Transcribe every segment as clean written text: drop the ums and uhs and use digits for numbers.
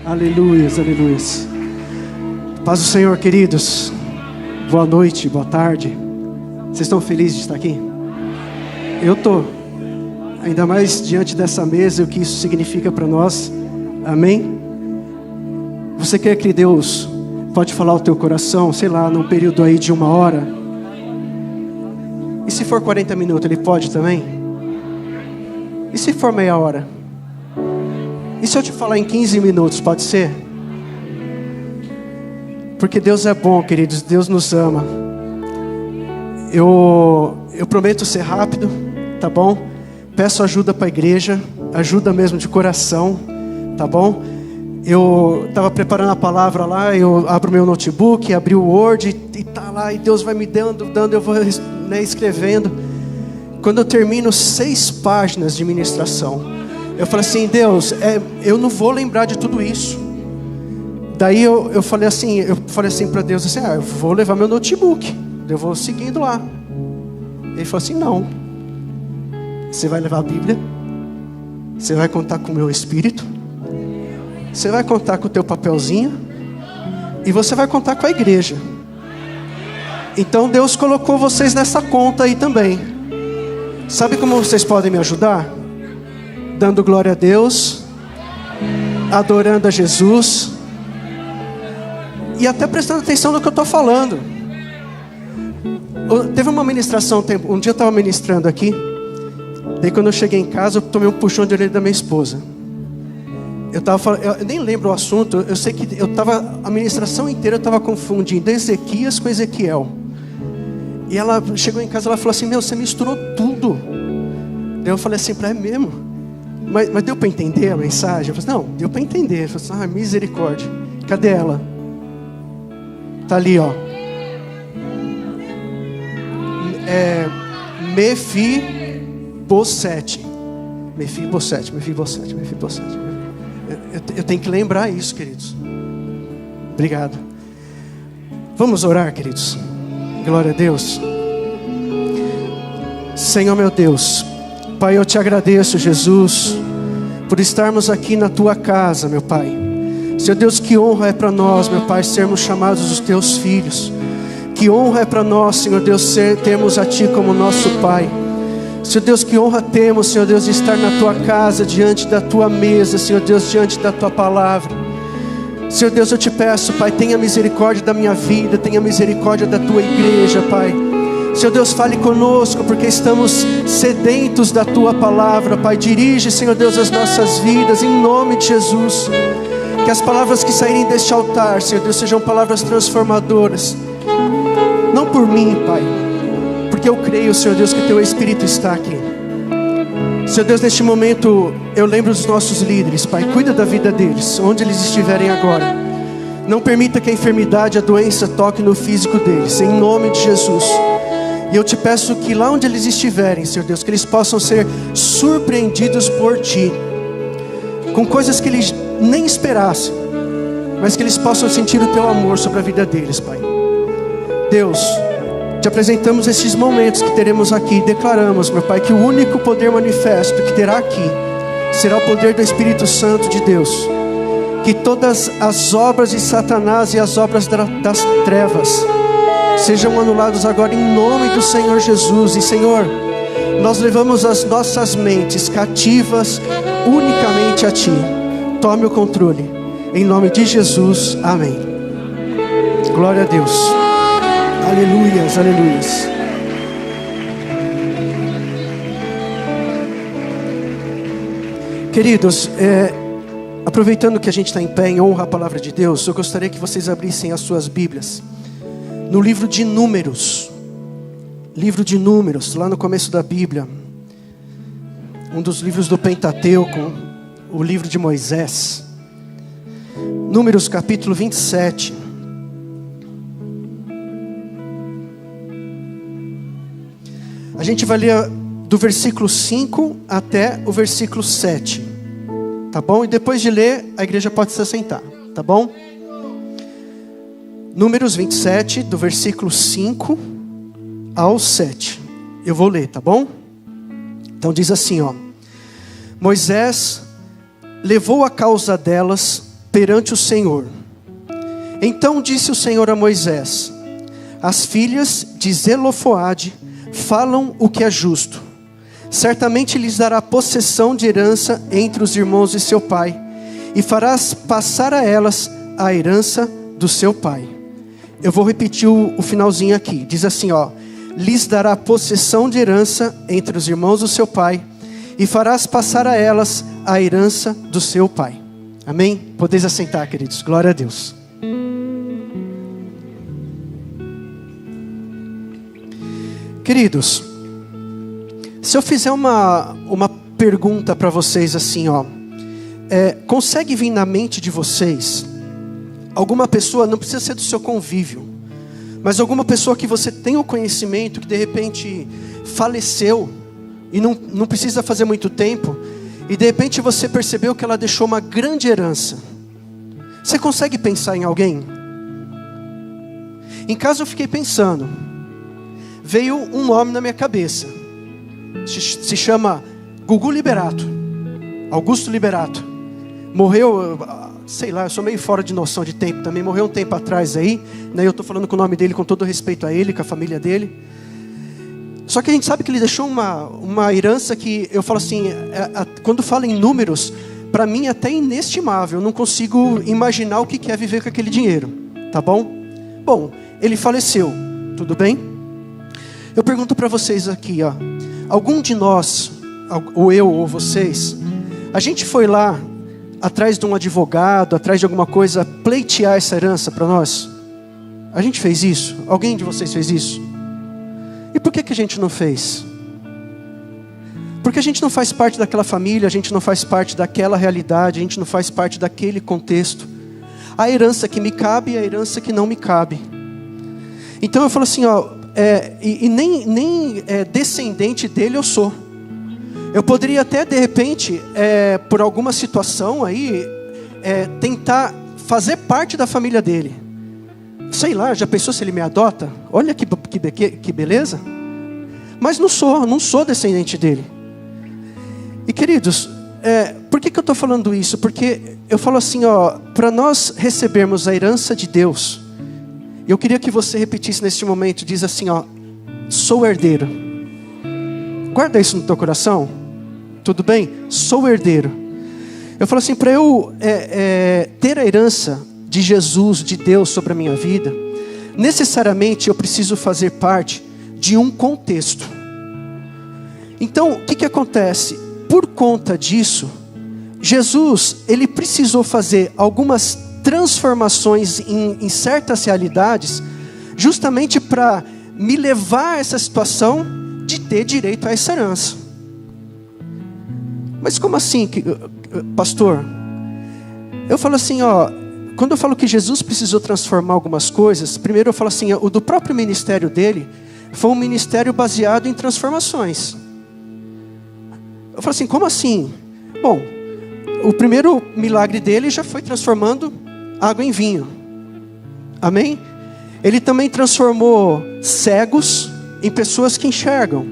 Aleluias, aleluias. Paz do Senhor, queridos. Boa noite, boa tarde. Vocês estão felizes de estar aqui? Eu estou. Ainda mais diante dessa mesa, o que isso significa para nós. Amém? Você quer que Deus pode falar ao teu coração, sei lá, num período aí de 1 hora? E se for 40 minutos, Ele pode também? E se for meia hora? E se eu te falar em 15 minutos, pode ser? Porque Deus é bom, queridos, Deus nos ama. Eu prometo ser rápido, tá bom? Peço ajuda para a igreja, ajuda mesmo de coração, tá bom? Eu estava preparando a palavra lá, eu abro meu notebook, abri o Word e tá lá, e Deus vai me dando, eu vou escrevendo. Quando eu termino 6 páginas de ministração, eu falei assim, Deus, eu não vou lembrar de tudo isso. Daí eu falei assim para Deus, assim, eu vou levar meu notebook, eu vou seguindo lá. Ele falou assim, não. Você vai levar a Bíblia, você vai contar com o meu Espírito, você vai contar com o teu papelzinho, e você vai contar com a igreja. Então Deus colocou vocês nessa conta aí também. Sabe como vocês podem me ajudar? Dando glória a Deus, adorando a Jesus, e até prestando atenção no que eu estou falando. Teve uma ministração, um dia eu estava ministrando aqui. Daí quando eu cheguei em casa, eu tomei um puxão de orelha da minha esposa. Eu nem lembro o assunto. Eu sei que a ministração inteira eu estava confundindo Ezequias com Ezequiel. E ela chegou em casa, ela falou assim, você misturou tudo. Daí eu falei assim, é mesmo? Mas deu para entender a mensagem? Eu falei, não, deu para entender. Eu falei assim, misericórdia. Cadê ela? Tá ali, ó. Mefibosete. Eu tenho que lembrar isso, queridos. Obrigado. Vamos orar, queridos. Glória a Deus. Senhor meu Deus, Pai, eu te agradeço, Jesus, por estarmos aqui na tua casa, meu Pai. Senhor Deus, que honra é para nós, meu Pai, sermos chamados os teus filhos. Que honra é para nós, Senhor Deus, termos a Ti como nosso Pai. Senhor Deus, que honra temos, Senhor Deus, de estar na Tua casa, diante da Tua mesa, Senhor Deus, diante da Tua palavra. Senhor Deus, eu te peço, Pai, tenha misericórdia da minha vida, tenha misericórdia da Tua igreja, Pai. Senhor Deus, fale conosco, porque estamos sedentos da Tua palavra, Pai. Dirige, Senhor Deus, as nossas vidas, em nome de Jesus. Que as palavras que saírem deste altar, Senhor Deus, sejam palavras transformadoras. Não por mim, Pai, porque eu creio, Senhor Deus, que Teu Espírito está aqui. Senhor Deus, neste momento, eu lembro dos nossos líderes, Pai. Cuida da vida deles, onde eles estiverem agora. Não permita que a enfermidade, a doença toque no físico deles, em nome de Jesus. E eu te peço que lá onde eles estiverem, Senhor Deus, que eles possam ser surpreendidos por Ti, com coisas que eles nem esperassem, mas que eles possam sentir o Teu amor sobre a vida deles, Pai. Deus, te apresentamos esses momentos que teremos aqui. Declaramos, meu Pai, que o único poder manifesto que terá aqui será o poder do Espírito Santo de Deus. Que todas as obras de Satanás e as obras das trevas sejam anuladas agora em nome do Senhor Jesus. E Senhor, nós levamos as nossas mentes cativas unicamente a Ti. Tome o controle, em nome de Jesus, amém. Glória a Deus. Aleluias, aleluias. Queridos, aproveitando que a gente está em pé em honra à palavra de Deus, eu gostaria que vocês abrissem as suas Bíblias no livro de Números. Livro de Números, lá no começo da Bíblia. Um dos livros do Pentateuco, o livro de Moisés. Números capítulo 27. A gente vai ler do versículo 5 até o versículo 7. Tá bom? E depois de ler, a igreja pode se assentar. Tá bom? Números 27, do versículo 5 ao 7. Eu vou ler, tá bom? Então diz assim, ó. Moisés levou a causa delas perante o Senhor. Então disse o Senhor a Moisés: as filhas de Zelofode falam o que é justo. Certamente lhes dará possessão de herança entre os irmãos de seu pai, e farás passar a elas a herança do seu pai. Eu vou repetir o finalzinho aqui. Diz assim, lhes dará possessão de herança entre os irmãos do seu pai, e farás passar a elas a herança do seu pai. Amém? Podeis assentar, queridos. Glória a Deus. Queridos, se eu fizer uma pergunta para vocês assim, consegue vir na mente de vocês alguma pessoa, não precisa ser do seu convívio, mas alguma pessoa que você tem o conhecimento, que de repente faleceu, e não precisa fazer muito tempo, e de repente você percebeu que ela deixou uma grande herança? Você consegue pensar em alguém? Em casa eu fiquei pensando, veio um nome na minha cabeça, se chama Gugu Liberato, Augusto Liberato. Morreu, sei lá, eu sou meio fora de noção de tempo também, morreu um tempo atrás aí, né? Eu estou falando com o nome dele com todo respeito a ele, com a família dele. Só que a gente sabe que ele deixou uma herança que, eu falo assim, quando falo em números, para mim é até inestimável, eu não consigo imaginar o que é viver com aquele dinheiro, tá bom? Bom, ele faleceu, tudo bem? Eu pergunto para vocês aqui, algum de nós, ou eu ou vocês, a gente foi lá atrás de um advogado, atrás de alguma coisa, pleitear essa herança para nós? A gente fez isso? Alguém de vocês fez isso? E por que a gente não fez? Porque a gente não faz parte daquela família, a gente não faz parte daquela realidade, a gente não faz parte daquele contexto. A herança que me cabe e a herança que não me cabe. Então eu falo assim, nem descendente dele eu sou. Eu poderia até de repente, por alguma situação aí, tentar fazer parte da família dele. Sei lá, já pensou se ele me adota? Olha que beleza. Mas não sou descendente dele. E queridos, por que eu estou falando isso? Porque eu falo assim, para nós recebermos a herança de Deus, eu queria que você repetisse neste momento, diz assim, sou herdeiro. Guarda isso no teu coração. Tudo bem? Sou herdeiro. Eu falo assim, para eu ter a herança de Jesus, de Deus sobre a minha vida, necessariamente eu preciso fazer parte de um contexto. Então, o que acontece? Por conta disso, Jesus, ele precisou fazer algumas transformações em certas realidades, justamente para me levar a essa situação de ter direito a essa herança. Mas como assim, pastor? Eu falo assim, quando eu falo que Jesus precisou transformar algumas coisas, primeiro eu falo assim, o do próprio ministério dele foi um ministério baseado em transformações. Eu falo assim, como assim? Bom, o primeiro milagre dele já foi transformando água em vinho. Amém? Ele também transformou cegos em pessoas que enxergam.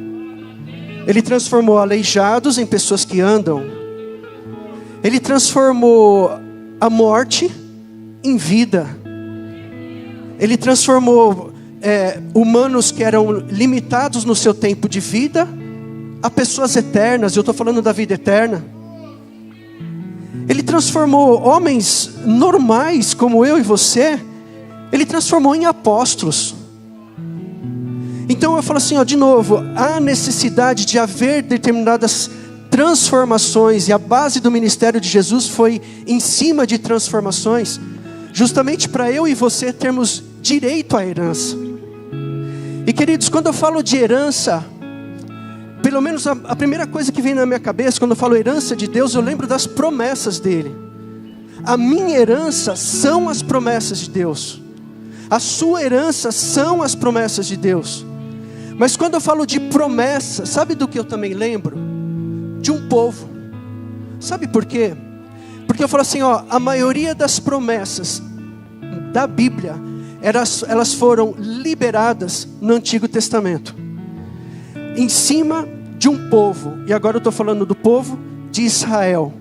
Ele transformou aleijados em pessoas que andam. Ele transformou a morte em vida. Ele transformou humanos que eram limitados no seu tempo de vida a pessoas eternas. Eu estou falando da vida eterna. Ele transformou homens normais como eu e você, ele transformou em apóstolos. Então eu falo assim, de novo, há necessidade de haver determinadas transformações, e a base do ministério de Jesus foi em cima de transformações, justamente para eu e você termos direito à herança. E queridos, quando eu falo de herança, pelo menos a primeira coisa que vem na minha cabeça, quando eu falo herança de Deus, eu lembro das promessas dele. A minha herança são as promessas de Deus. A sua herança são as promessas de Deus. Mas quando eu falo de promessa, sabe do que eu também lembro? De um povo. Sabe por quê? Porque eu falo assim, a maioria das promessas da Bíblia, elas foram liberadas no Antigo Testamento, em cima de um povo. E agora eu estou falando do povo de Israel.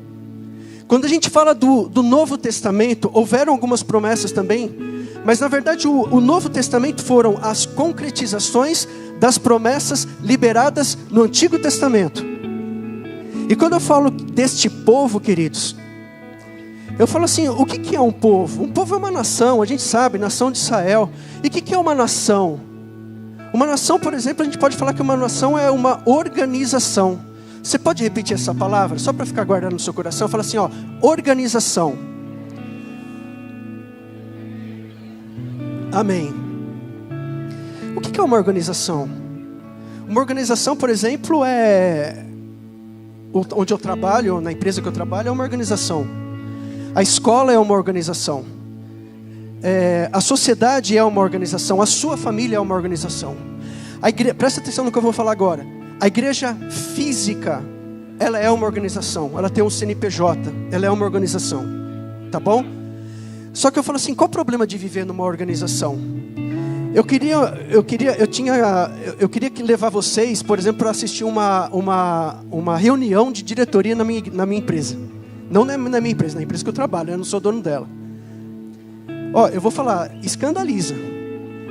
Quando a gente fala do Novo Testamento, houveram algumas promessas também, mas na verdade o Novo Testamento foram as concretizações das promessas liberadas no Antigo Testamento. E quando eu falo deste povo, queridos, eu falo assim, o que é um povo? Um povo é uma nação, a gente sabe, nação de Israel. E o que é uma nação? Uma nação, por exemplo, a gente pode falar que uma nação é uma organização. Você pode repetir essa palavra, só para ficar guardando no seu coração? Fala assim, ó, organização. Amém. O que é uma organização? Uma organização, por exemplo, é... onde eu trabalho, na empresa que eu trabalho, é uma organização. A escola é uma organização. A sociedade é uma organização. A sua família é uma organização. Presta atenção no que eu vou falar agora. A igreja física, ela é uma organização. Ela tem um CNPJ. Ela é uma organização. Tá bom? Só que eu falo assim, qual o problema de viver numa organização? Eu queria levar vocês, por exemplo, para assistir uma reunião de diretoria na minha empresa. Não na minha empresa, na empresa que eu trabalho, eu não sou dono dela. Eu vou falar, escandaliza.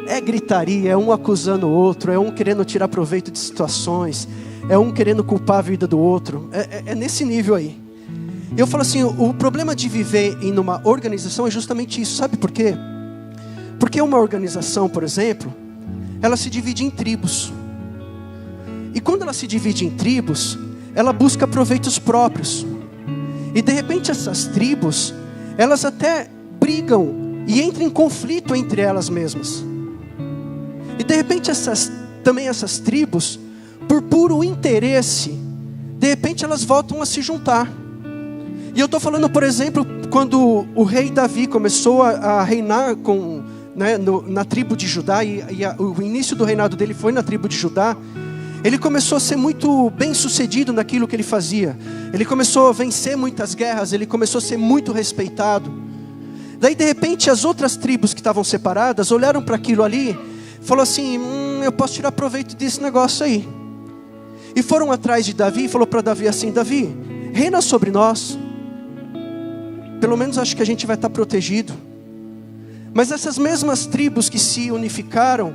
É gritaria, é um acusando o outro, é um querendo tirar proveito de situações, é um querendo culpar a vida do outro. É nesse nível aí. Eu falo assim, o problema de viver em uma organização é justamente isso. Sabe por quê? Porque uma organização, por exemplo, ela se divide em tribos. E quando ela se divide em tribos, ela busca proveitos próprios. E de repente essas tribos, elas até brigam e entram em conflito entre elas mesmas. E de repente essas tribos, por puro interesse, de repente elas voltam a se juntar. E eu estou falando, por exemplo, quando o rei Davi começou a reinar na tribo de Judá, o início do reinado dele foi na tribo de Judá. Ele começou a ser muito bem sucedido naquilo que ele fazia. Ele começou a vencer muitas guerras, ele começou a ser muito respeitado. Daí de repente as outras tribos que estavam separadas olharam para aquilo ali, falou assim, eu posso tirar proveito desse negócio aí. E foram atrás de Davi e falou para Davi assim, Davi, reina sobre nós. Pelo menos acho que a gente vai estar protegido. Mas essas mesmas tribos que se unificaram,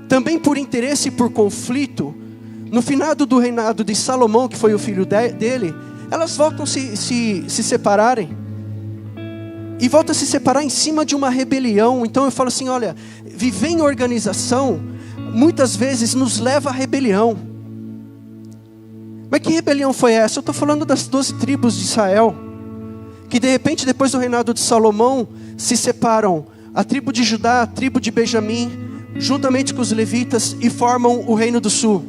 também por interesse e por conflito, no finado do reinado de Salomão, que foi o filho dele, elas voltam a se separarem. E voltam a se separar em cima de uma rebelião. Então eu falo assim, olha, viver em organização, muitas vezes nos leva à rebelião. Mas que rebelião foi essa? Eu estou falando das 12 tribos de Israel, que de repente, depois do reinado de Salomão, se separam a tribo de Judá, a tribo de Benjamim, juntamente com os levitas, e formam o reino do sul.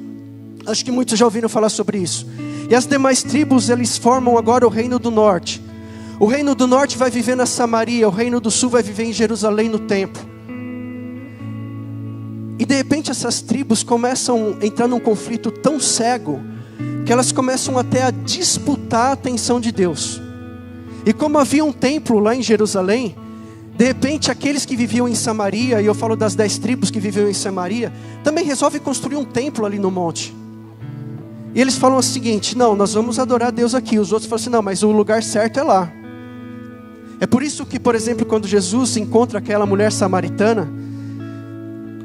Acho que muitos já ouviram falar sobre isso. E as demais tribos, eles formam agora o reino do norte. O reino do norte vai viver na Samaria, o reino do sul vai viver em Jerusalém, no templo. E de repente essas tribos começam a entrar num conflito tão cego, que elas começam até a disputar a atenção de Deus. E como havia um templo lá em Jerusalém, de repente aqueles que viviam em Samaria, e eu falo das 10 tribos que viviam em Samaria, também resolvem construir um templo ali no monte. E eles falam o seguinte, não, nós vamos adorar Deus aqui. Os outros falam assim, não, mas o lugar certo é lá. É por isso que, por exemplo, quando Jesus encontra aquela mulher samaritana,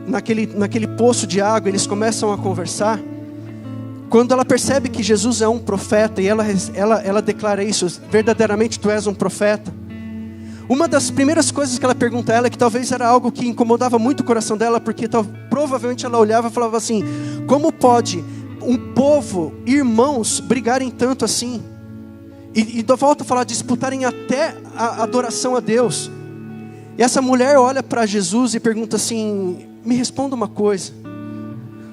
naquele poço de água, eles começam a conversar. Quando ela percebe que Jesus é um profeta, e ela declara isso, verdadeiramente tu és um profeta. Uma das primeiras coisas que ela pergunta a ela, que talvez era algo que incomodava muito o coração dela, porque provavelmente ela olhava e falava assim, como pode um povo, irmãos, brigarem tanto assim? E volta a falar, disputarem até a adoração a Deus. E essa mulher olha para Jesus e pergunta assim, me responda uma coisa.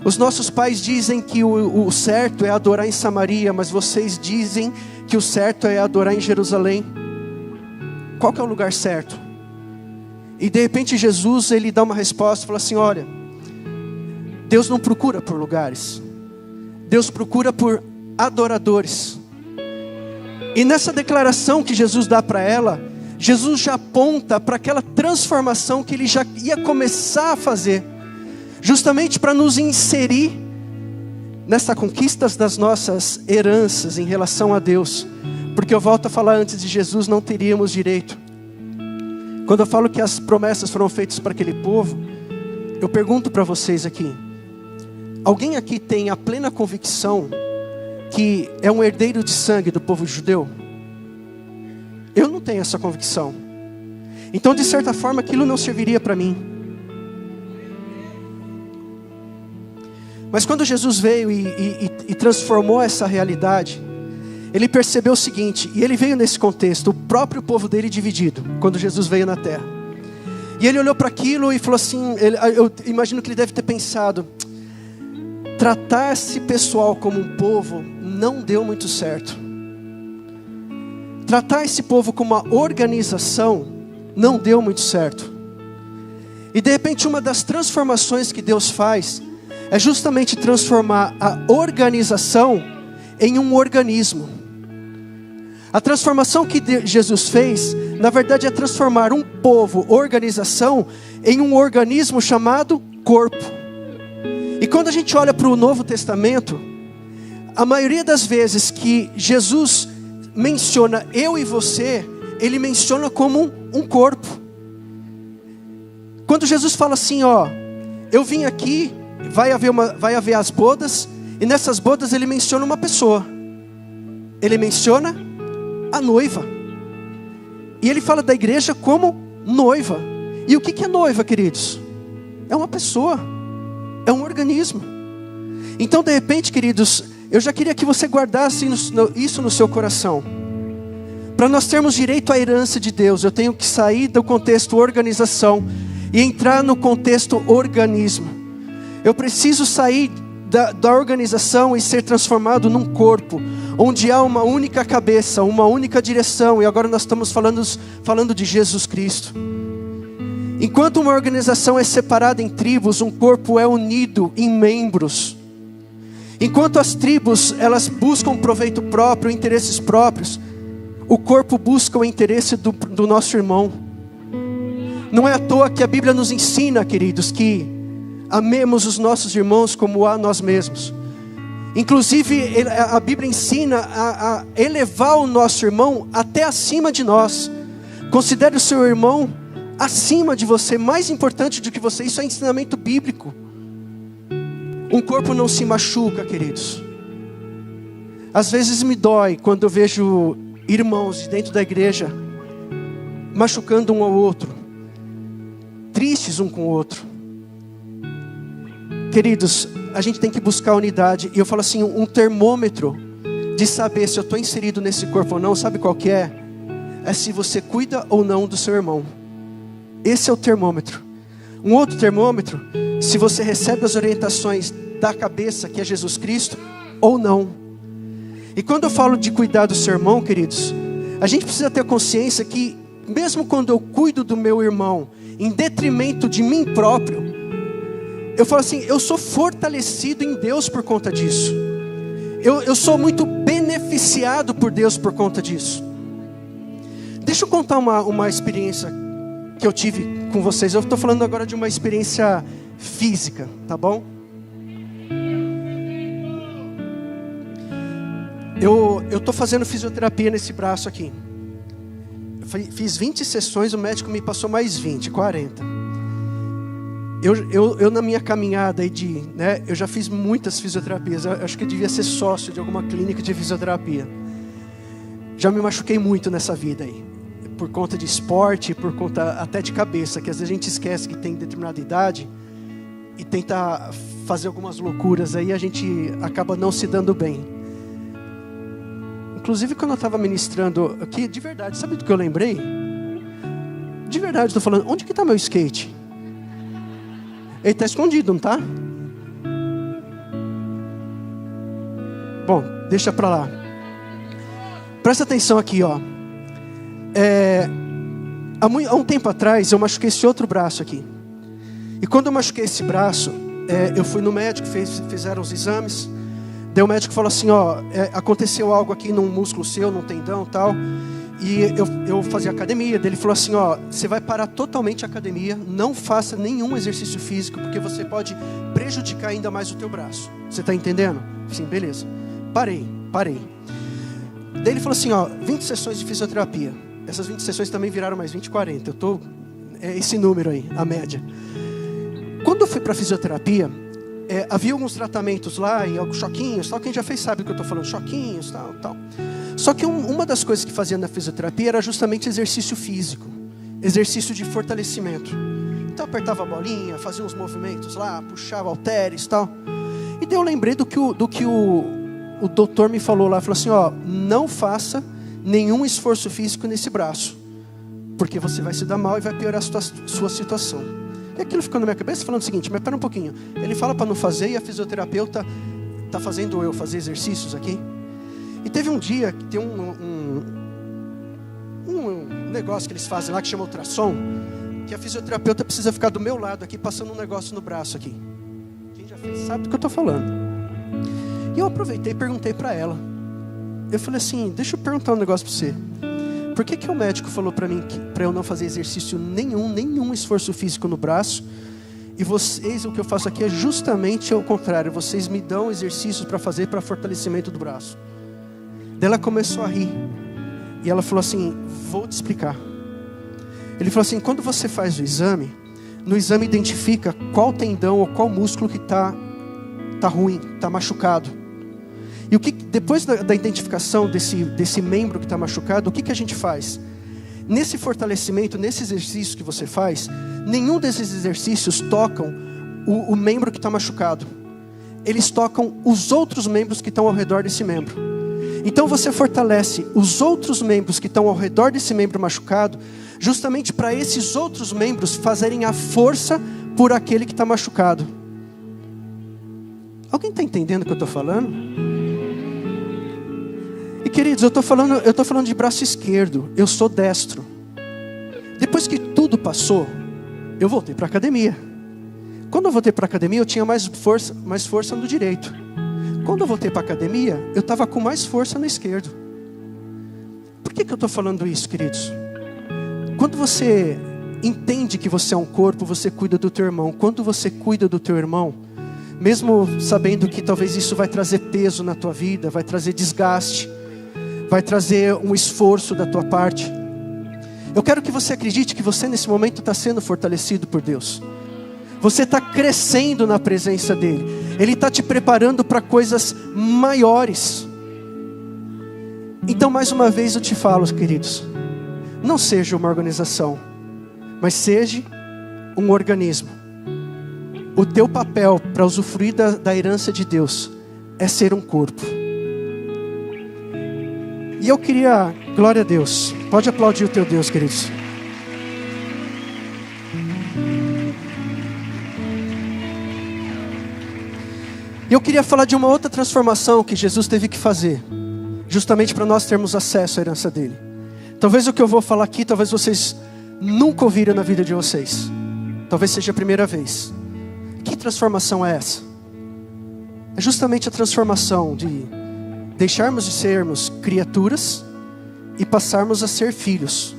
Os nossos pais dizem que o certo é adorar em Samaria, mas vocês dizem que o certo é adorar em Jerusalém. Qual que é o lugar certo? E de repente Jesus, ele dá uma resposta, fala assim, olha, Deus não procura por lugares, Deus procura por adoradores. E nessa declaração que Jesus dá para ela, Jesus já aponta para aquela transformação que ele já ia começar a fazer, justamente para nos inserir nessa conquista das nossas heranças em relação a Deus. Porque eu volto a falar, antes de Jesus não teríamos direito. Quando eu falo que as promessas foram feitas para aquele povo, eu pergunto para vocês aqui: alguém aqui tem a plena convicção que é um herdeiro de sangue do povo judeu? Eu não tenho essa convicção. Então, de certa forma, aquilo não serviria para mim. Mas quando Jesus veio e transformou essa realidade, Ele percebeu o seguinte, e Ele veio nesse contexto, o próprio povo dele dividido, quando Jesus veio na terra. E Ele olhou para aquilo e falou assim, eu imagino que Ele deve ter pensado: tratar esse pessoal como um povo não deu muito certo. Tratar esse povo como uma organização não deu muito certo. E de repente uma das transformações que Deus faz é justamente transformar a organização em um organismo. A transformação que Jesus fez, na verdade, é transformar um povo, organização, em um organismo chamado corpo. E quando a gente olha para o Novo Testamento, a maioria das vezes que Jesus menciona eu e você, Ele menciona como um corpo. Quando Jesus fala assim, eu vim aqui, vai haver as bodas, e nessas bodas Ele menciona uma pessoa. Ele menciona a noiva. E Ele fala da igreja como noiva. E o que é noiva, queridos? É uma pessoa, é um organismo. Então, de repente, queridos, eu já queria que você guardasse isso no seu coração. Para nós termos direito à herança de Deus, eu tenho que sair do contexto organização e entrar no contexto organismo. Eu preciso sair da organização e ser transformado num corpo, onde há uma única cabeça, uma única direção. E agora nós estamos falando de Jesus Cristo. Enquanto uma organização é separada em tribos, um corpo é unido em membros. Enquanto as tribos, elas buscam proveito próprio, interesses próprios, o corpo busca o interesse do nosso irmão. Não é à toa que a Bíblia nos ensina, queridos, que amemos os nossos irmãos como a nós mesmos. Inclusive, a Bíblia ensina a elevar o nosso irmão até acima de nós. Considere o seu irmão acima de você, mais importante do que você. Isso é ensinamento bíblico. Um corpo não se machuca, queridos. Às vezes me dói quando eu vejo irmãos de dentro da igreja machucando um ao outro, tristes um com o outro. Queridos, a gente tem que buscar unidade. E eu falo assim, um termômetro de saber se eu estou inserido nesse corpo ou não, sabe qual que é? É se você cuida ou não do seu irmão. Esse é o termômetro. Um outro termômetro, se você recebe as orientações da cabeça, que é Jesus Cristo, ou não. E quando eu falo de cuidar do seu irmão, queridos, a gente precisa ter consciência que, mesmo quando eu cuido do meu irmão, em detrimento de mim próprio, eu falo assim, eu sou fortalecido em Deus por conta disso. Eu sou muito beneficiado por Deus por conta disso. Deixa eu contar uma experiência que eu tive com vocês. Eu estou falando agora de uma experiência física, tá bom? Eu estou fazendo fisioterapia nesse braço aqui. Fiz 20 sessões, o médico me passou mais 20, 40. Eu na minha caminhada aí eu já fiz muitas fisioterapias. Eu acho que eu devia ser sócio de alguma clínica de fisioterapia. Já me machuquei muito nessa vida aí. Por conta de esporte, por conta até de cabeça, que às vezes a gente esquece que tem determinada idade e tenta fazer algumas loucuras aí, a gente acaba não se dando bem. Inclusive quando eu estava ministrando aqui, de verdade, sabe do que eu lembrei? De verdade, estou falando, onde que está meu skate? Ele está escondido, não está? Bom, deixa para lá. Presta atenção aqui, ó. Há um tempo atrás eu machuquei esse outro braço aqui. E quando eu machuquei esse braço, eu fui no médico, fizeram os exames. Daí o médico falou assim, aconteceu algo aqui num músculo seu, num tendão e tal. E eu fazia academia. Daí ele falou assim, você vai parar totalmente a academia, não faça nenhum exercício físico, porque você pode prejudicar ainda mais o teu braço. Você está entendendo? Sim, beleza. Parei. Daí ele falou assim, 20 sessões de fisioterapia. Essas 20 sessões também viraram mais 20, 40. É esse número aí, a média. Quando eu fui para fisioterapia, havia alguns tratamentos lá, e alguns choquinhos, tal. Quem já fez sabe o que eu estou falando, choquinhos, tal. Só que uma das coisas que fazia na fisioterapia era justamente exercício físico, exercício de fortalecimento. Então eu apertava a bolinha, fazia uns movimentos lá, puxava halteres e tal. E daí eu lembrei do que o doutor me falou lá, falou assim, não faça nenhum esforço físico nesse braço, porque você vai se dar mal e vai piorar a sua situação. E aquilo ficou na minha cabeça falando o seguinte, mas pera um pouquinho, ele fala para não fazer e a fisioterapeuta está fazendo eu fazer exercícios aqui? E teve um dia que tem um negócio que eles fazem lá que chama ultrassom, que a fisioterapeuta precisa ficar do meu lado aqui, passando um negócio no braço aqui. Quem já fez sabe do que eu estou falando. E eu aproveitei e perguntei para ela. Eu falei assim, deixa eu perguntar um negócio para você. Por que o médico falou para mim para eu não fazer exercício nenhum esforço físico no braço? E vocês, o que eu faço aqui é justamente o contrário. Vocês me dão exercícios para fazer para fortalecimento do braço. Daí ela começou a rir. E ela falou assim, vou te explicar. Ele falou assim, quando você faz o exame, no exame identifica qual tendão ou qual músculo que está ruim, está machucado. E depois da identificação desse membro que está machucado, o que a gente faz? Nesse fortalecimento, nesse exercício que você faz, nenhum desses exercícios tocam o membro que está machucado. Eles tocam os outros membros que estão ao redor desse membro. Então você fortalece os outros membros que estão ao redor desse membro machucado, justamente para esses outros membros fazerem a força por aquele que está machucado. Alguém está entendendo o que eu estou falando? E queridos, eu estou falando de braço esquerdo, eu sou destro. Depois que tudo passou, eu voltei para a academia. Quando eu voltei para a academia, eu tinha mais força no direito. Quando eu voltei para a academia, eu estava com mais força no esquerdo. Por que eu estou falando isso, queridos? Quando você entende que você é um corpo, você cuida do teu irmão. Quando você cuida do teu irmão, mesmo sabendo que talvez isso vai trazer peso na tua vida, vai trazer desgaste, vai trazer um esforço da tua parte, eu quero que você acredite que você nesse momento está sendo fortalecido por Deus. Você está crescendo na presença dEle. Ele está te preparando para coisas maiores. Então mais uma vez eu te falo, queridos, não seja uma organização, mas seja um organismo. O teu papel para usufruir da herança de Deus é ser um corpo. E eu queria, glória a Deus, pode aplaudir o teu Deus, queridos. E eu queria falar de uma outra transformação que Jesus teve que fazer, justamente para nós termos acesso à herança dele. Talvez o que eu vou falar aqui, talvez vocês nunca ouviram na vida de vocês. Talvez seja a primeira vez. Que transformação é essa? É justamente a transformação de deixarmos de sermos criaturas e passarmos a ser filhos.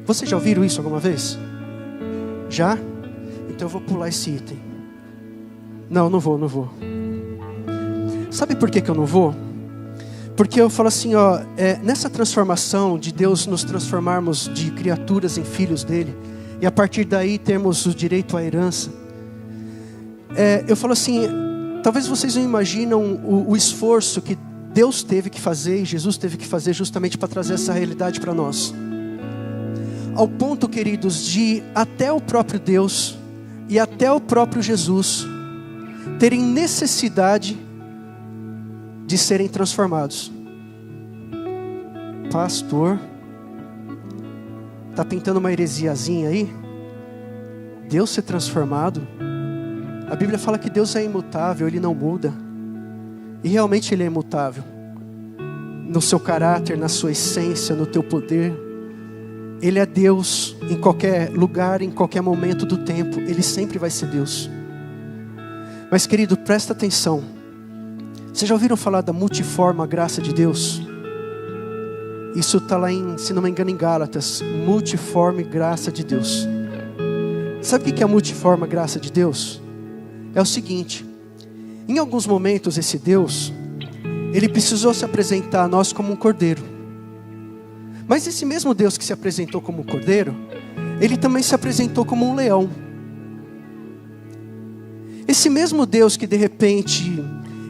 Vocês já ouviram isso alguma vez? Já? Então eu vou pular esse item. Não vou. Sabe por que eu não vou? Porque eu falo assim, nessa transformação de Deus nos transformarmos de criaturas em filhos dele, e a partir daí termos o direito à herança, eu falo assim, talvez vocês não imaginam o esforço que Deus teve que fazer e Jesus teve que fazer justamente para trazer essa realidade para nós. Ao ponto, queridos, de até o próprio Deus e até o próprio Jesus terem necessidade de serem transformados. Pastor, está pintando uma heresiazinha aí? Deus ser transformado? A Bíblia fala que Deus é imutável, Ele não muda. E realmente Ele é imutável. No seu caráter, na sua essência, no teu poder. Ele é Deus em qualquer lugar, em qualquer momento do tempo. Ele sempre vai ser Deus. Mas querido, presta atenção. Vocês já ouviram falar da multiforme graça de Deus? Isso está lá se não me engano, em Gálatas. Multiforme graça de Deus. Sabe o que é a multiforme graça de Deus? É o seguinte: em alguns momentos esse Deus, Ele precisou se apresentar a nós como um cordeiro. Mas esse mesmo Deus que se apresentou como um cordeiro, Ele também se apresentou como um leão. Esse mesmo Deus que de repente,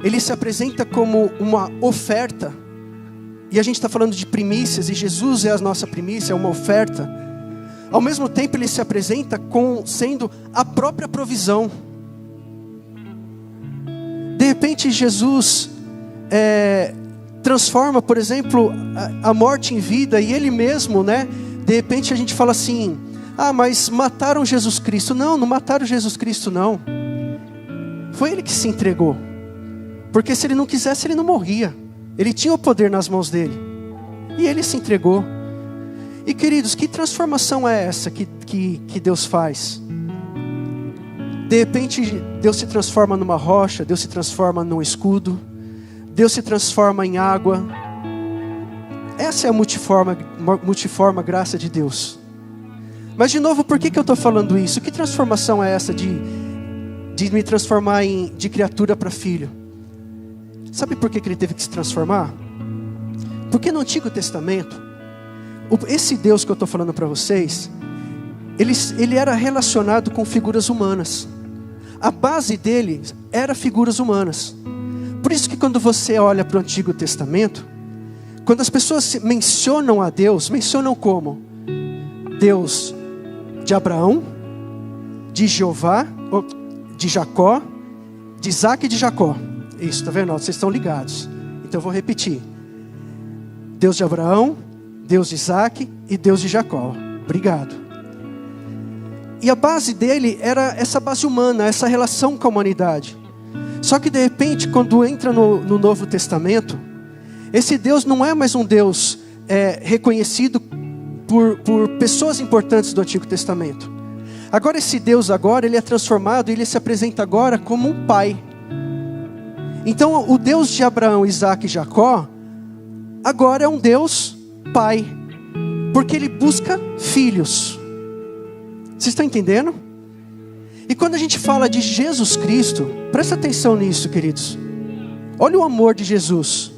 Ele se apresenta como uma oferta, e a gente está falando de primícias, e Jesus é a nossa primícia, é uma oferta. Ao mesmo tempo Ele se apresenta sendo a própria provisão. De repente Jesus transforma, por exemplo, a morte em vida, e Ele mesmo, né? De repente a gente fala assim, mas mataram Jesus Cristo. Não mataram Jesus Cristo não. Foi Ele que se entregou. Porque se Ele não quisesse, Ele não morria. Ele tinha o poder nas mãos dele. E Ele se entregou. E queridos, que transformação é essa que Deus faz? De repente Deus se transforma numa rocha, Deus se transforma num escudo, Deus se transforma em água. Essa é a multiforme graça de Deus. Mas de novo, por que eu estou falando isso? Que transformação é essa de me transformar de criatura para filho? Sabe por que Ele teve que se transformar? Porque no Antigo Testamento, esse Deus que eu estou falando para vocês, ele era relacionado com figuras humanas. A base dele era figuras humanas. Por isso que quando você olha para o Antigo Testamento, quando as pessoas mencionam a Deus, mencionam como? Deus de Abraão, de Jeová, de Jacó, de Isaac e de Jacó. Isso, está vendo? Vocês estão ligados. Então eu vou repetir. Deus de Abraão, Deus de Isaac e Deus de Jacó. Obrigado. E a base dele era essa base humana, essa relação com a humanidade. Só que de repente, quando entra no Novo Testamento, esse Deus não é mais um Deus reconhecido por pessoas importantes do Antigo Testamento. Agora esse Deus ele é transformado e Ele se apresenta agora como um pai. Então o Deus de Abraão, Isaac e Jacó, agora é um Deus pai. Porque Ele busca filhos. Vocês estão entendendo? E quando a gente fala de Jesus Cristo, presta atenção nisso, queridos. Olha o amor de Jesus.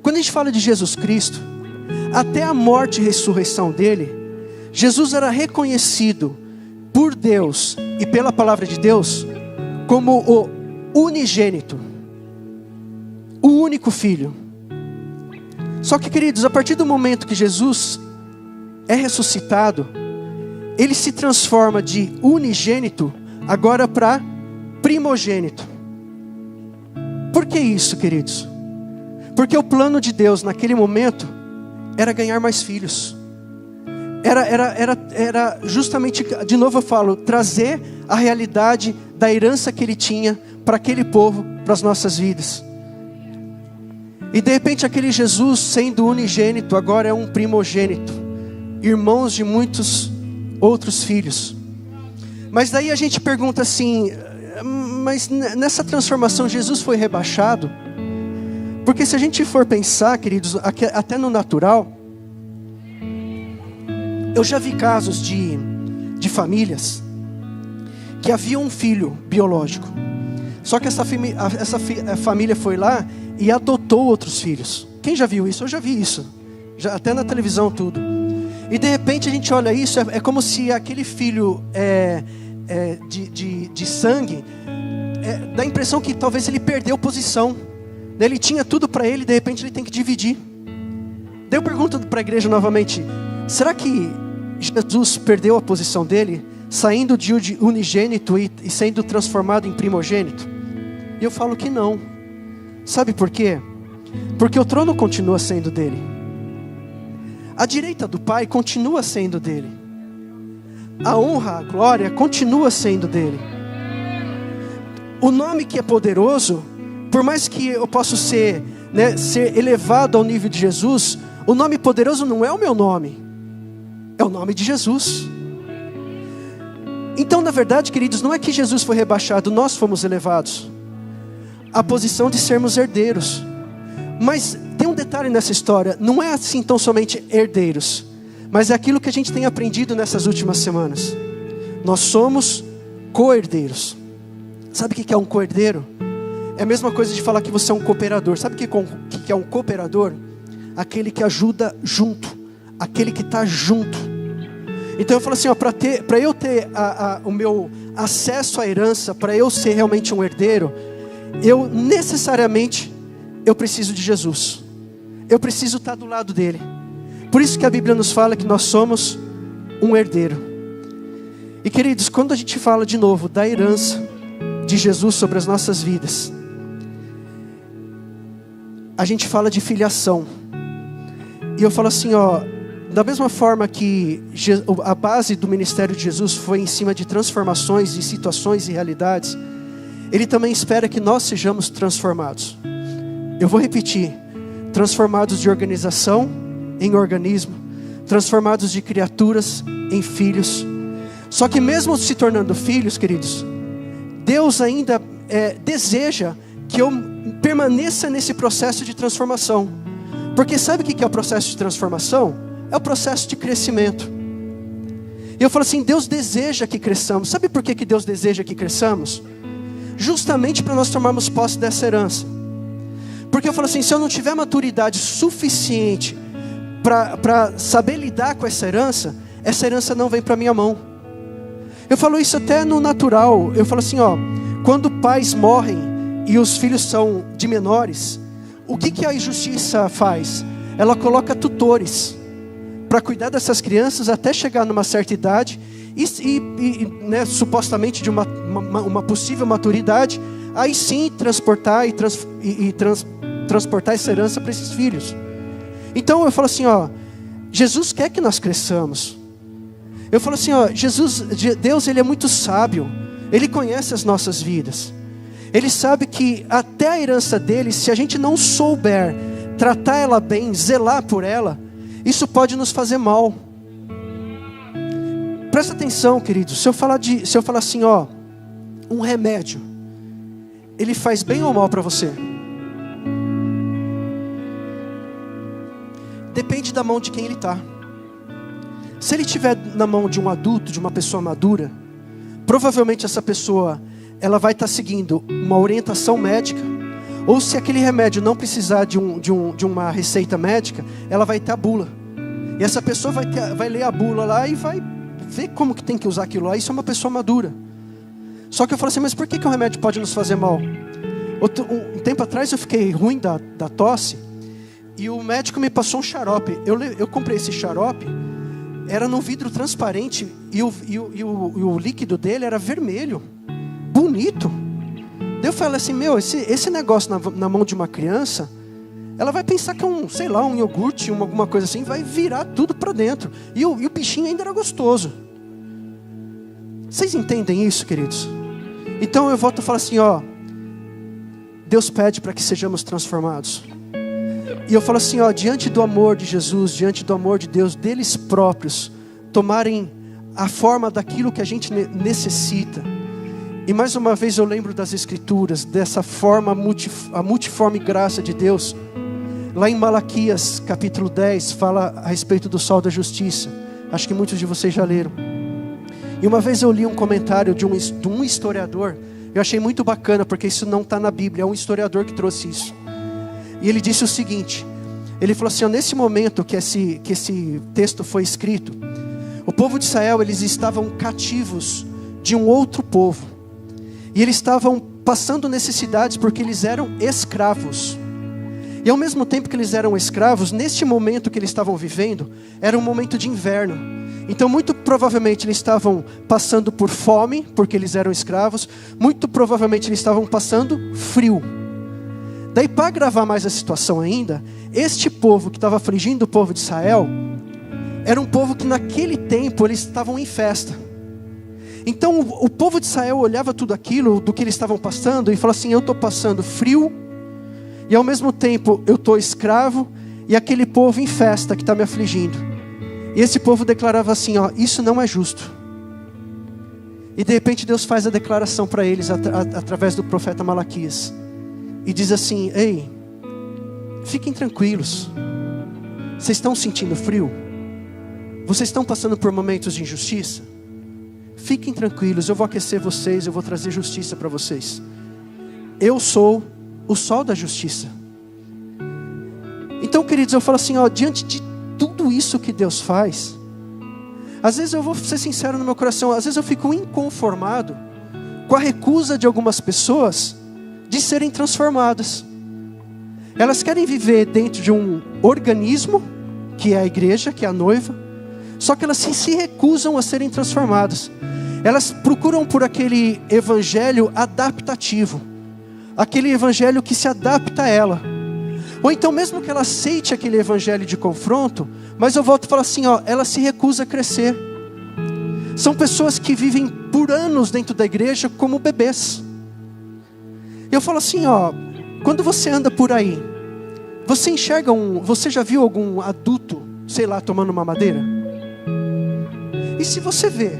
Quando a gente fala de Jesus Cristo, até a morte e ressurreição dele, Jesus era reconhecido por Deus e pela palavra de Deus como o unigênito, o único filho. Só que, queridos, a partir do momento que Jesus é ressuscitado, Ele se transforma de unigênito agora para primogênito. Por que isso, queridos? Porque o plano de Deus naquele momento era ganhar mais filhos. Era justamente, de novo eu falo, trazer a realidade da herança que Ele tinha para aquele povo, para as nossas vidas. E de repente aquele Jesus, sendo unigênito, agora é um primogênito, irmãos de muitos outros filhos. Mas daí a gente pergunta assim, mas nessa transformação Jesus foi rebaixado? Porque se a gente for pensar, queridos, até no natural, eu já vi casos de famílias que havia um filho biológico. Só que essa família foi lá e adotou outros filhos. Quem já viu isso? Eu já vi isso. Até na televisão tudo. E de repente a gente olha isso, é como se aquele filho de sangue, dá a impressão que talvez ele perdeu posição. Ele tinha tudo para ele, de repente ele tem que dividir. Daí eu pergunto para a igreja novamente, será que Jesus perdeu a posição dele, saindo de unigênito e sendo transformado em primogênito? E eu falo que não. Sabe por quê? Porque o trono continua sendo dele. A direita do Pai continua sendo dele. A honra, a glória continua sendo dele. O nome que é poderoso, por mais que eu possa ser elevado ao nível de Jesus, o nome poderoso não é o meu nome, é o nome de Jesus. Então, na verdade, queridos, não é que Jesus foi rebaixado, nós fomos elevados à posição de sermos herdeiros. Mas tem um detalhe nessa história, não é assim tão somente herdeiros, mas é aquilo que a gente tem aprendido nessas últimas semanas. Nós somos co-herdeiros. Sabe o que é um co-herdeiro? É a mesma coisa de falar que você é um cooperador. Sabe o que é um cooperador? Aquele que ajuda junto, aquele que está junto. Então eu falo assim, para eu ter o meu acesso à herança, para eu ser realmente um herdeiro, eu necessariamente preciso de Jesus. Eu preciso estar do lado dele. Por isso que a Bíblia nos fala que nós somos um herdeiro. E queridos, quando a gente fala de novo da herança de Jesus sobre as nossas vidas, a gente fala de filiação. E eu falo assim, da mesma forma que a base do ministério de Jesus foi em cima de transformações de situações e realidades, Ele também espera que nós sejamos transformados. Eu vou repetir: transformados de organização em organismo, transformados de criaturas em filhos. Só que mesmo se tornando filhos, queridos, Deus ainda deseja que eu permaneça nesse processo de transformação. Porque sabe o que é o processo de transformação? É o processo de crescimento. E eu falo assim, Deus deseja que cresçamos. Sabe por que Deus deseja que cresçamos? Justamente para nós tomarmos posse dessa herança. Porque eu falo assim, se eu não tiver maturidade suficiente para saber lidar com essa herança não vem para minha mão. Eu falo isso até no natural. Eu falo assim, quando pais morrem e os filhos são de menores, o que a justiça faz? Ela coloca tutores para cuidar dessas crianças até chegar numa certa idade e supostamente de uma possível maturidade, aí sim transportar transportar essa herança para esses filhos. Então eu falo assim, Jesus quer que nós cresçamos. Eu falo assim, Deus, Ele é muito sábio. Ele conhece as nossas vidas. Ele sabe que até a herança dele, se a gente não souber tratar ela bem, zelar por ela, isso pode nos fazer mal. Presta atenção, queridos. Se eu falar assim, um remédio, ele faz bem ou mal para você? Depende da mão de quem ele está. Se ele estiver na mão de um adulto, de uma pessoa madura, provavelmente essa pessoa, ela vai estar seguindo uma orientação médica. Ou se aquele remédio não precisar de uma receita médica, ela vai ter a bula. E essa pessoa vai ler a bula lá e vai ver como que tem que usar aquilo lá. Isso é uma pessoa madura. Só que eu falo assim, mas por que o remédio pode nos fazer mal? Um tempo atrás eu fiquei ruim da tosse, e o médico me passou um xarope. Eu comprei esse xarope, era num vidro transparente, e o líquido dele era vermelho, bonito. Daí eu falei assim, esse negócio na mão de uma criança, ela vai pensar que é um iogurte, alguma coisa assim, vai virar tudo para dentro. E o bichinho ainda era gostoso. Vocês entendem isso, queridos? Então eu volto a falar assim, Deus pede para que sejamos transformados. E eu falo assim, diante do amor de Jesus, diante do amor de Deus, deles próprios, tomarem a forma daquilo que a gente necessita. E mais uma vez eu lembro das Escrituras, dessa forma, a multiforme graça de Deus. Lá em Malaquias, capítulo 10, fala a respeito do sol da justiça. Acho que muitos de vocês já leram. E uma vez eu li um comentário de um historiador. Eu achei muito bacana, porque isso não está na Bíblia. É um historiador que trouxe isso. E ele disse o seguinte. Ele falou assim, nesse momento que esse texto foi escrito, o povo de Israel, eles estavam cativos de um outro povo. E eles estavam passando necessidades porque eles eram escravos. E ao mesmo tempo que eles eram escravos, neste momento que eles estavam vivendo, era um momento de inverno. Então muito provavelmente eles estavam passando por fome, porque eles eram escravos. Muito provavelmente eles estavam passando frio. Daí, para agravar mais a situação ainda, este povo que estava afligindo o povo de Israel, era um povo que naquele tempo eles estavam em festa. Então o povo de Israel olhava tudo aquilo do que eles estavam passando e falava assim, eu estou passando frio, e ao mesmo tempo eu estou escravo, e aquele povo em festa que está me afligindo. E esse povo declarava assim, isso não é justo. E de repente Deus faz a declaração para eles através do profeta Malaquias. E diz assim, ei, fiquem tranquilos. Vocês estão sentindo frio? Vocês estão passando por momentos de injustiça? Fiquem tranquilos, eu vou aquecer vocês, eu vou trazer justiça para vocês. Eu sou o sol da justiça. Então, queridos, eu falo assim, diante de tudo isso que Deus faz, às vezes eu vou ser sincero no meu coração, às vezes eu fico inconformado com a recusa de algumas pessoas de serem transformadas. Elas querem viver dentro de um organismo, que é a igreja, que é a noiva, só que elas se recusam a serem transformadas. Elas procuram por aquele evangelho adaptativo, aquele evangelho que se adapta a ela. Ou então mesmo que ela aceite aquele evangelho de confronto, mas eu volto a falar assim, ela se recusa a crescer. São pessoas que vivem por anos dentro da igreja como bebês. Eu falo assim, quando você anda por aí, você enxerga você já viu algum adulto, sei lá, tomando uma madeira? E se você vê,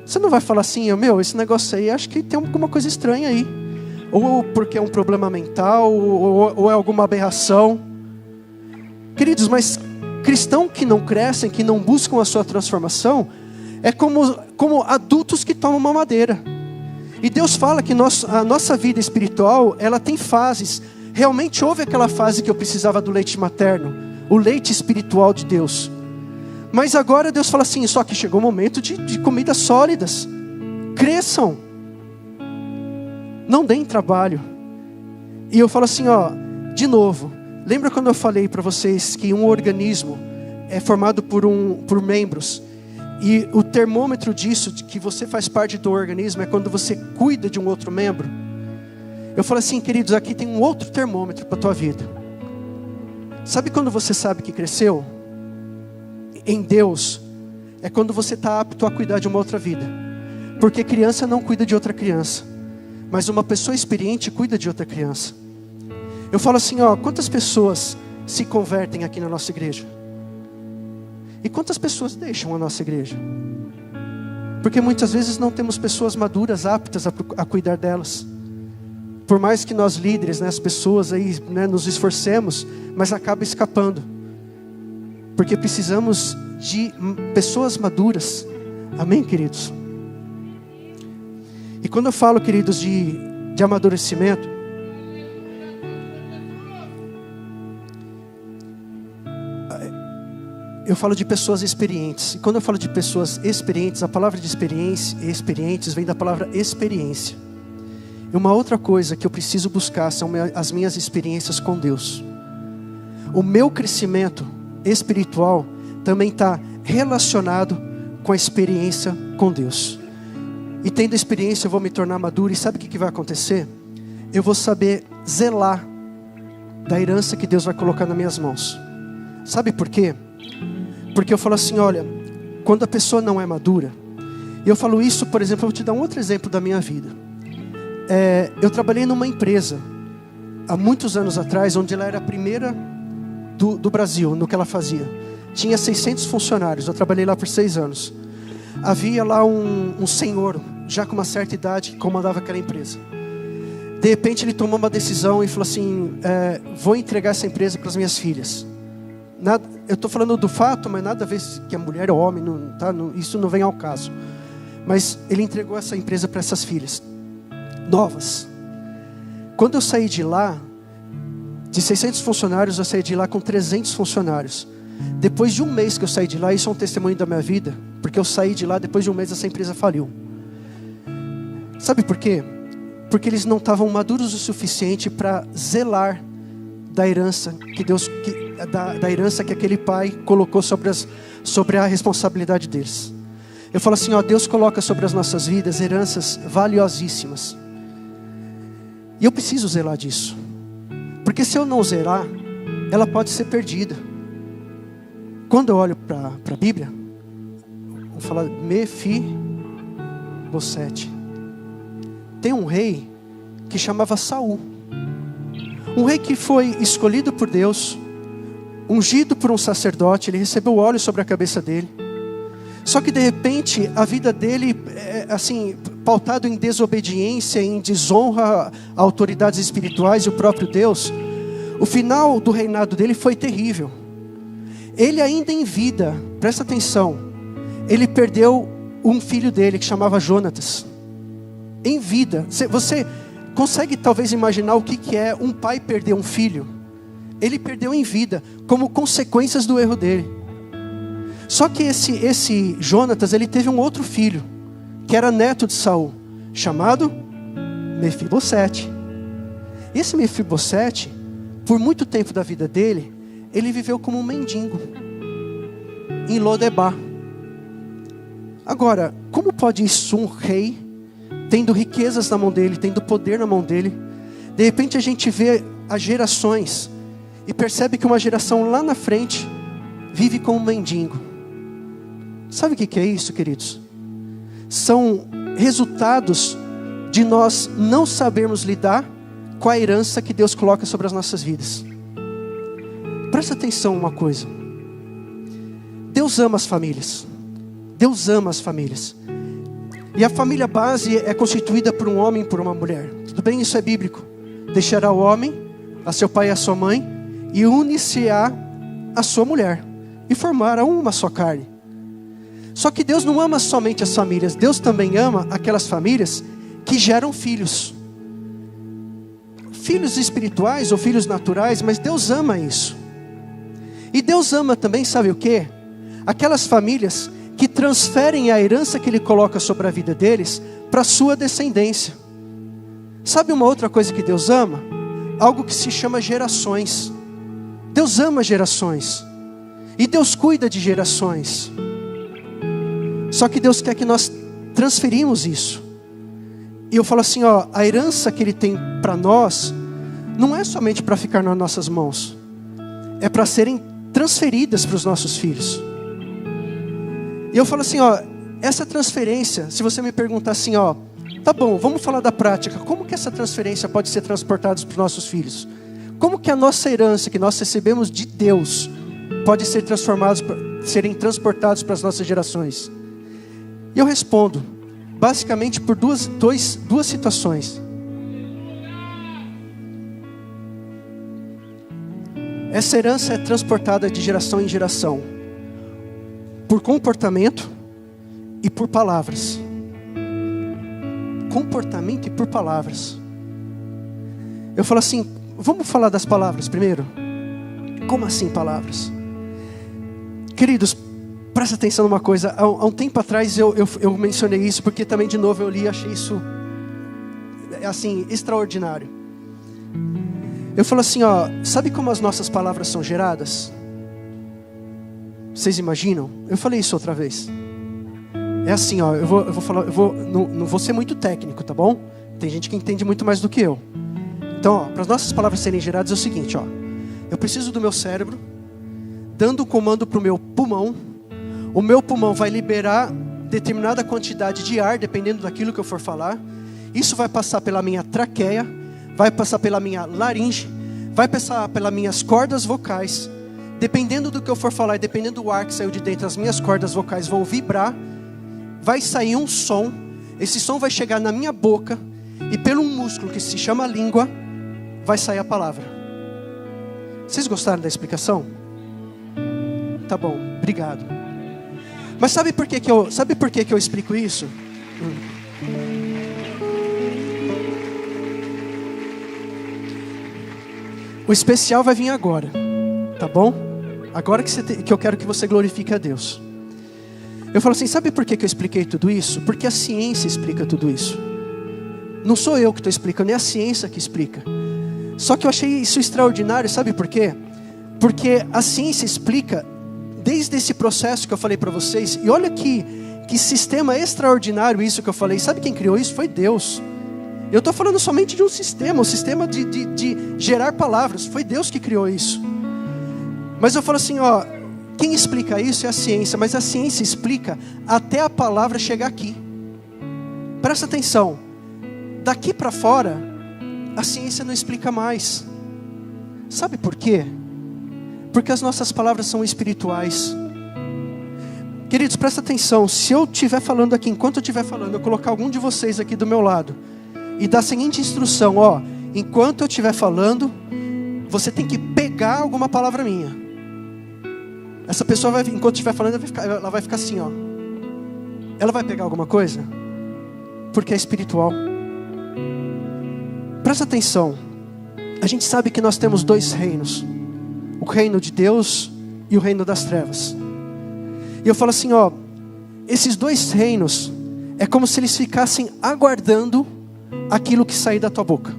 você não vai falar assim, esse negócio aí, acho que tem alguma coisa estranha aí. Ou porque é um problema mental, ou é alguma aberração. Queridos, mas cristãos que não crescem, que não buscam a sua transformação, é como adultos que tomam uma madeira. E Deus fala que a nossa vida espiritual, ela tem fases. Realmente houve aquela fase que eu precisava do leite materno, o leite espiritual de Deus. Mas agora Deus fala assim, só que chegou o momento de comidas sólidas. Cresçam. Não deem trabalho. E eu falo assim, de novo, lembra quando eu falei para vocês que um organismo é formado por membros? E o termômetro disso, de que você faz parte do organismo, é quando você cuida de um outro membro. Eu falo assim, queridos, aqui tem um outro termômetro para a tua vida. Sabe quando você sabe que cresceu? Em Deus, é quando você está apto a cuidar de uma outra vida. Porque criança não cuida de outra criança, mas uma pessoa experiente cuida de outra criança. Eu falo assim, quantas pessoas se convertem aqui na nossa igreja? E quantas pessoas deixam a nossa igreja? Porque muitas vezes não temos pessoas maduras, aptas a cuidar delas. Por mais que nós líderes, as pessoas aí, nos esforcemos, mas acaba escapando. Porque precisamos de pessoas maduras. Amém, queridos? E quando eu falo, queridos, de amadurecimento, eu falo de pessoas experientes. E quando eu falo de pessoas experientes, a palavra de experientes vem da palavra experiência. E uma outra coisa que eu preciso buscar são as minhas experiências com Deus. O meu crescimento espiritual também está relacionado com a experiência com Deus. E tendo experiência eu vou me tornar maduro. E sabe o que vai acontecer? Eu vou saber zelar da herança que Deus vai colocar nas minhas mãos. Sabe por quê? Porque eu falo assim, olha, quando a pessoa não é madura, e eu falo isso, por exemplo, eu vou te dar um outro exemplo da minha vida. Eu trabalhei numa empresa há muitos anos atrás, onde ela era a primeira do Brasil, no que ela fazia. Tinha 600 funcionários, eu trabalhei lá por 6 anos. Havia lá um senhor, já com uma certa idade, que comandava aquela empresa. De repente ele tomou uma decisão e falou assim, vou entregar essa empresa para as minhas filhas. Eu estou falando do fato, mas nada a ver que a mulher ou homem, isso não vem ao caso. Mas ele entregou essa empresa para essas filhas novas. Quando eu saí de lá, de 600 funcionários, eu saí de lá com 300 funcionários. Depois de um mês que eu saí de lá, isso é um testemunho da minha vida, porque eu saí de lá, depois de um mês essa empresa faliu. Sabe por quê? Porque eles não estavam maduros o suficiente para zelar da herança que Deus, da herança que aquele pai colocou sobre a responsabilidade deles. Eu falo assim, Deus coloca sobre as nossas vidas heranças valiosíssimas. E eu preciso zelar disso. Porque se eu não zelar, ela pode ser perdida. Quando eu olho para a Bíblia, vou falar Mefibosete. Tem um rei que chamava Saul. Um rei que foi escolhido por Deus, ungido por um sacerdote, ele recebeu óleo sobre a cabeça dele. Só que de repente a vida dele, pautado em desobediência, em desonra a autoridades espirituais e o próprio Deus, o final do reinado dele foi terrível. Ele ainda em vida, presta atenção, ele perdeu um filho dele que chamava Jonatas. Em vida, você consegue talvez imaginar o que é um pai perder um filho? ele perdeu em vida, como consequências do erro dele. Só que esse Jonatas, ele teve um outro filho, que era neto de Saul, chamado Mefibosete. E esse Mefibosete, por muito tempo da vida dele, ele viveu como um mendigo, em Lodebar. Agora, como pode isso um rei, tendo riquezas na mão dele, tendo poder na mão dele, de repente a gente vê as gerações, e percebe que uma geração lá na frente, vive como um mendigo. Sabe o que é isso, queridos? São resultados de nós não sabermos lidar com a herança que Deus coloca sobre as nossas vidas. Presta atenção uma coisa. Deus ama as famílias. Deus ama as famílias. E a família base é constituída por um homem e por uma mulher. Tudo bem? Isso é bíblico. Deixará o homem a seu pai e a sua mãe, e unir-se-á a sua mulher, e formarão uma só carne. Só que Deus não ama somente as famílias. Deus também ama aquelas famílias que geram filhos. Filhos espirituais ou filhos naturais, mas Deus ama isso. E Deus ama também, sabe o quê? Aquelas famílias que transferem a herança que Ele coloca sobre a vida deles para a sua descendência. Sabe uma outra coisa que Deus ama? Algo que se chama gerações. Deus ama gerações. E Deus cuida de gerações. Só que Deus quer que nós transferimos isso. E eu falo assim, a herança que Ele tem para nós não é somente para ficar nas nossas mãos. É para serem transferidas para os nossos filhos. E eu falo assim, essa transferência, se você me perguntar assim, tá bom, vamos falar da prática. Como que essa transferência pode ser transportada para os nossos filhos? Como que a nossa herança que nós recebemos de Deus pode ser serem transportados para as nossas gerações? E eu respondo, basicamente por duas situações. Essa herança é transportada de geração em geração, por comportamento e por palavras. Comportamento e por palavras. Eu falo assim, vamos falar das palavras primeiro? Como assim palavras? Queridos, presta atenção numa coisa. Há um tempo atrás eu mencionei isso, porque também de novo eu li e achei isso assim, extraordinário. Eu falo assim, sabe como as nossas palavras são geradas? Vocês imaginam? Eu falei isso outra vez. É assim, eu vou falar, não vou ser muito técnico, tá bom? Tem gente que entende muito mais do que eu. Então, para as nossas palavras serem geradas é o seguinte, eu preciso do meu cérebro, dando o comando para o meu pulmão. O meu pulmão vai liberar determinada quantidade de ar, dependendo daquilo que eu for falar. Isso vai passar pela minha traqueia, vai passar pela minha laringe, vai passar pelas minhas cordas vocais. Dependendo do que eu for falar e dependendo do ar que saiu de dentro, as minhas cordas vocais vão vibrar. Vai sair um som. Esse som vai chegar na minha boca. E pelo músculo que se chama língua, vai sair a palavra. Vocês gostaram da explicação? Tá bom, obrigado. Mas sabe por que eu explico isso? O especial vai vir agora, tá bom? Agora que eu quero que você glorifique a Deus. Eu falo assim, sabe por que eu expliquei tudo isso? Porque a ciência explica tudo isso. Não sou eu que estou explicando, é a ciência que explica. Só que eu achei isso extraordinário, sabe por quê? Porque a ciência explica desde esse processo que eu falei para vocês. E olha que sistema extraordinário isso que eu falei. Sabe quem criou isso? Foi Deus. Eu estou falando somente de um sistema de gerar palavras. Foi Deus que criou isso. Mas eu falo assim, quem explica isso é a ciência. Mas a ciência explica até a palavra chegar aqui. Presta atenção. Daqui para fora, a ciência não explica mais. Sabe por quê? Porque as nossas palavras são espirituais. Queridos, presta atenção. Se eu estiver falando aqui, enquanto eu estiver falando, eu colocar algum de vocês aqui do meu lado e dar a seguinte instrução, enquanto eu estiver falando, você tem que pegar alguma palavra minha. Essa pessoa enquanto estiver falando, ela vai ficar assim, Ela vai pegar alguma coisa? Porque é espiritual. Presta atenção. A gente sabe que nós temos dois reinos. reino de Deus e o reino das trevas. E eu falo assim, ó, esses dois reinos é como se eles ficassem aguardando aquilo que sair da tua boca.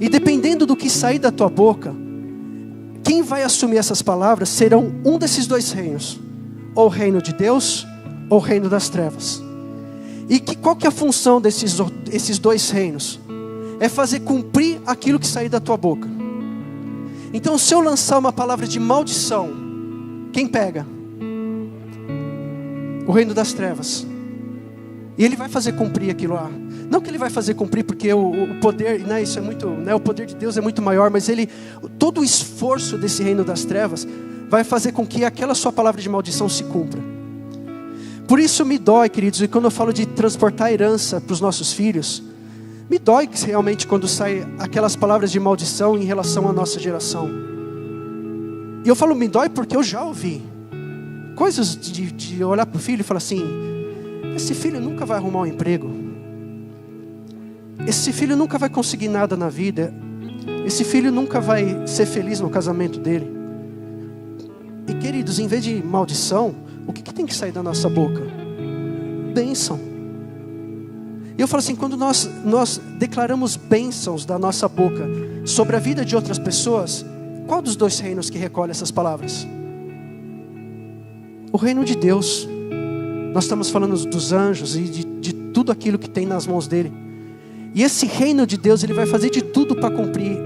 E dependendo do que sair da tua boca, quem vai assumir essas palavras serão um desses dois reinos, ou o reino de Deus ou o reino das trevas. E qual que é a função desses dois reinos? É fazer cumprir aquilo que sair da tua boca. Então, se eu lançar uma palavra de maldição, quem pega? O reino das trevas. E ele vai fazer cumprir aquilo lá. Não que ele vai fazer cumprir porque o poder, né, isso é muito, né, o poder de Deus é muito maior, mas todo o esforço desse reino das trevas vai fazer com que aquela sua palavra de maldição se cumpra. Por isso me dói, queridos, e quando eu falo de transportar herança para os nossos filhos, me dói realmente quando saem aquelas palavras de maldição em relação à nossa geração. E eu falo me dói porque eu já ouvi coisas de olhar para o filho e falar assim, esse filho nunca vai arrumar um emprego, esse filho nunca vai conseguir nada na vida, esse filho nunca vai ser feliz no casamento dele. E queridos, em vez de maldição, o que tem que sair da nossa boca? Bênção. E eu falo assim, quando nós declaramos bênçãos da nossa boca sobre a vida de outras pessoas, qual dos dois reinos que recolhe essas palavras? O reino de Deus. Nós estamos falando dos anjos e de tudo aquilo que tem nas mãos dele. E esse reino de Deus, ele vai fazer de tudo para cumprir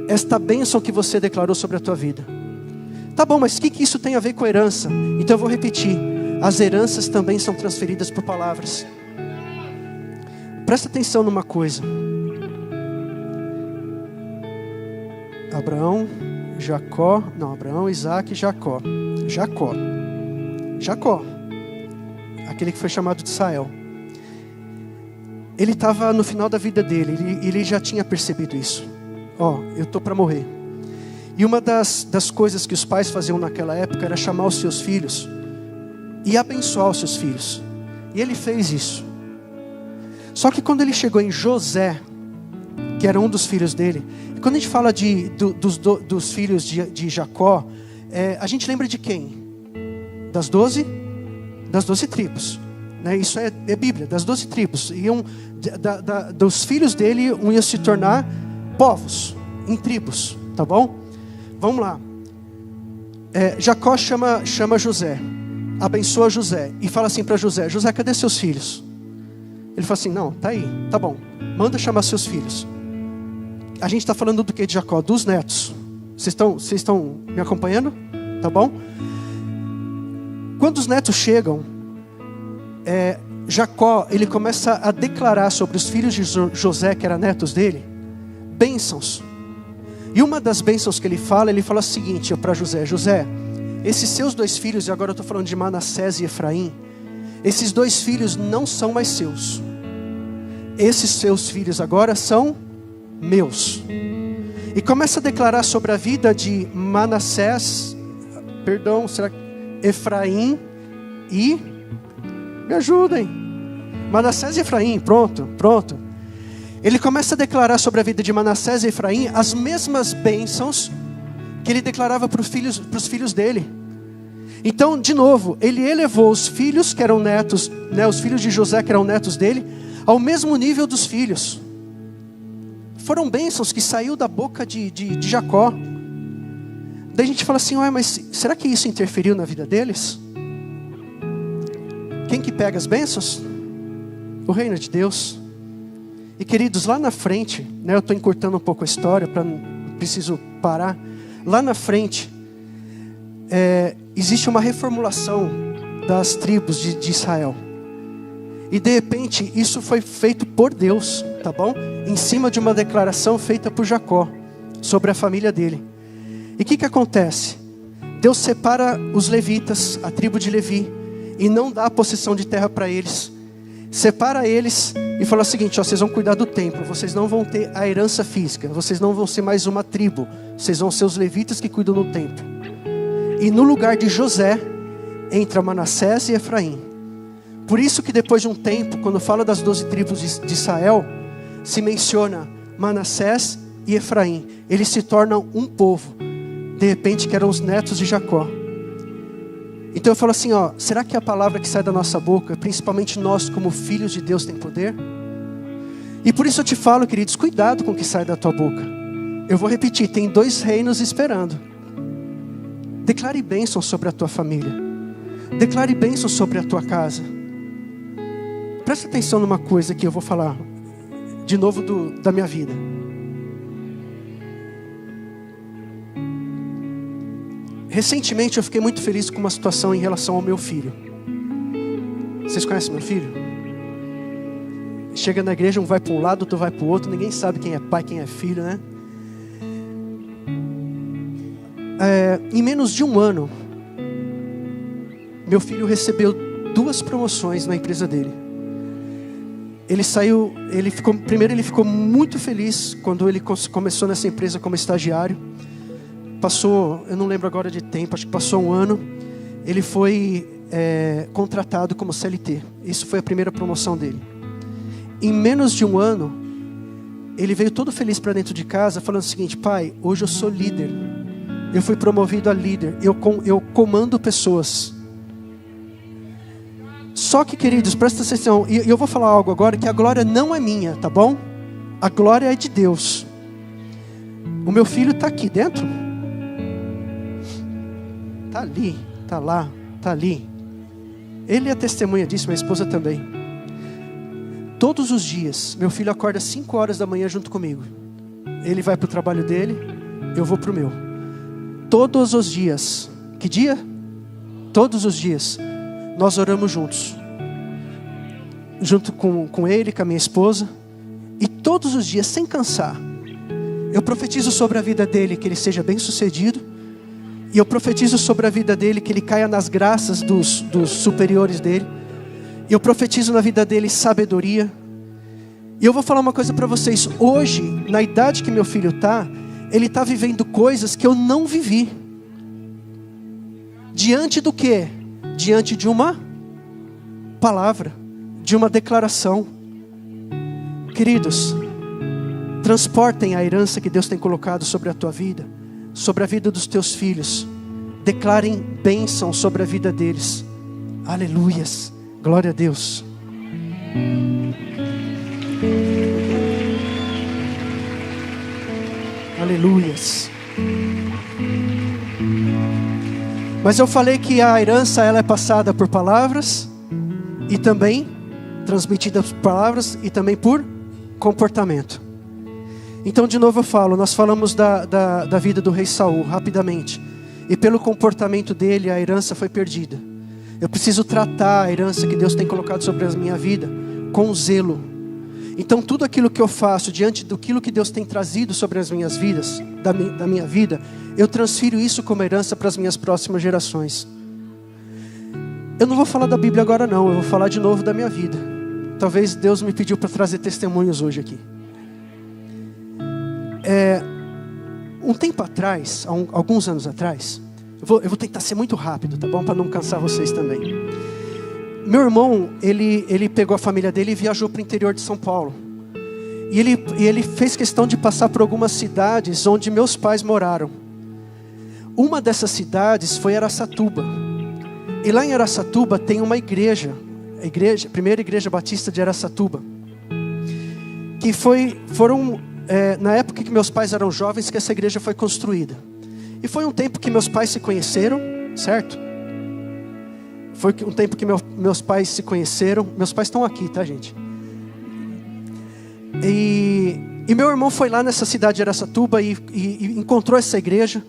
esta bênção que você declarou sobre a tua vida. Tá bom, mas o que isso tem a ver com herança? Então eu vou repetir. As heranças também são transferidas por palavras. Presta atenção numa coisa. Abraão, Isaac e Jacó. Jacó. Aquele que foi chamado de Israel. Ele estava no final da vida dele. Ele já tinha percebido isso. Eu estou para morrer. E uma das coisas que os pais faziam naquela época era chamar os seus filhos e abençoar os seus filhos. E ele fez isso. Só que quando ele chegou em José, que era um dos filhos dele, e quando a gente fala dos filhos de Jacó, a gente lembra de quem? Das 12 tribos. Né? Isso é Bíblia, das 12 tribos. Dos filhos dele iam se tornar povos, em tribos, tá bom? Vamos lá. Jacó chama José, abençoa José e fala assim para José: José, cadê seus filhos? Ele fala assim: não, tá aí, tá bom, manda chamar seus filhos. A gente está falando do que de Jacó? Dos netos. Vocês estão me acompanhando? Tá bom? Quando os netos chegam, Jacó, ele começa a declarar sobre os filhos de José, que eram netos dele, bênçãos. E uma das bênçãos que ele fala o seguinte para José: José, esses seus dois filhos, e agora eu estou falando de Manassés e Efraim, esses dois filhos não são mais seus. Esses seus filhos agora são meus. E começa a declarar sobre a vida de Efraim e... Me ajudem. Manassés e Efraim, pronto. Ele começa a declarar sobre a vida de Manassés e Efraim as mesmas bênçãos que ele declarava para os filhos dele. Então, de novo, ele elevou os filhos que eram netos, né, os filhos de José que eram netos dele, ao mesmo nível dos filhos. Foram bênçãos que saiu da boca de Jacó. Daí a gente fala assim: mas será que isso interferiu na vida deles? Quem que pega as bênçãos? O reino de Deus. E queridos, lá na frente, né, eu estou encurtando um pouco a história, preciso parar. Lá na frente, existe uma reformulação das tribos de Israel. E de repente, isso foi feito por Deus, tá bom? Em cima de uma declaração feita por Jacó, sobre a família dele. E o que acontece? Deus separa os levitas, a tribo de Levi, e não dá a possessão de terra para eles. Separa eles e fala o seguinte: vocês vão cuidar do templo, vocês não vão ter a herança física, vocês não vão ser mais uma tribo, vocês vão ser os levitas que cuidam do templo. E no lugar de José, entra Manassés e Efraim. Por isso que depois de um tempo, quando fala das 12 tribos de Israel, se menciona Manassés e Efraim. Eles se tornam um povo. de repente que eram os netos de Jacó. Então eu falo assim, será que a palavra que sai da nossa boca, principalmente nós como filhos de Deus, tem poder? E por isso eu te falo, queridos, cuidado com o que sai da tua boca. Eu vou repetir, tem 2 reinos esperando. Declare bênção sobre a tua família. Declare bênção sobre a tua casa. Presta atenção numa coisa que eu vou falar de novo da minha vida. Recentemente eu fiquei muito feliz com uma situação em relação ao meu filho. Vocês conhecem meu filho? Chega na igreja, um vai para um lado, outro vai para o outro. Ninguém sabe quem é pai, quem é filho, né? Em menos de um ano, meu filho recebeu 2 promoções na empresa dele. Primeiro ele ficou muito feliz quando ele começou nessa empresa como estagiário. Passou, eu não lembro agora de tempo, acho que passou um ano. Ele foi contratado como CLT. Isso foi a primeira promoção dele. Em menos de um ano, ele veio todo feliz para dentro de casa, falando o seguinte: pai, hoje eu sou líder. Eu fui promovido a líder. Eu comando pessoas. Só que, queridos, presta atenção. E eu vou falar algo agora que a glória não é minha, tá bom? A glória é de Deus. O meu filho está aqui dentro. Está ali, está lá, está ali. Ele é testemunha disso, minha esposa também. Todos os dias, meu filho acorda 5 horas da manhã junto comigo. Ele vai para o trabalho dele, eu vou para o meu. Todos os dias. Que dia? Todos os dias. Nós oramos juntos. Junto com ele, com a minha esposa. E todos os dias, sem cansar, eu profetizo sobre a vida dele que ele seja bem sucedido. E eu profetizo sobre a vida dele que ele caia nas graças dos superiores dele. E eu profetizo na vida dele sabedoria. E eu vou falar uma coisa para vocês. Hoje, na idade que meu filho está, ele está vivendo coisas que eu não vivi. Diante do quê? Diante de uma palavra, de uma declaração. Queridos, transportem a herança que Deus tem colocado sobre a tua vida, sobre a vida dos teus filhos. Declarem bênção sobre a vida deles. Aleluias, glória a Deus. Aleluias. Mas eu falei que a herança ela é passada por palavras e também transmitida por palavras e também por comportamento. Então de novo eu falo, nós falamos da vida do rei Saul rapidamente. E pelo comportamento dele a herança foi perdida. Eu preciso tratar a herança que Deus tem colocado sobre a minha vida com zelo. Então tudo aquilo que eu faço diante daquilo que Deus tem trazido sobre as minhas vidas, da minha vida, eu transfiro isso como herança para as minhas próximas gerações. Eu não vou falar da Bíblia agora não, eu vou falar de novo da minha vida. Talvez Deus me pediu para trazer testemunhos hoje aqui. Um tempo atrás, alguns anos atrás, eu vou tentar ser muito rápido, tá bom? Para não cansar vocês também. Meu irmão, ele pegou a família dele e viajou para o interior de São Paulo. E ele fez questão de passar por algumas cidades onde meus pais moraram. Uma dessas cidades foi Araçatuba. E lá em Araçatuba tem uma igreja, a primeira igreja batista de Araçatuba. Que foram na época que meus pais eram jovens que essa igreja foi construída. E foi um tempo que meus pais se conheceram, certo? Foi um tempo que meus pais se conheceram. Meus pais estão aqui, tá, gente? E meu irmão foi lá nessa cidade de Araçatuba e encontrou essa igreja.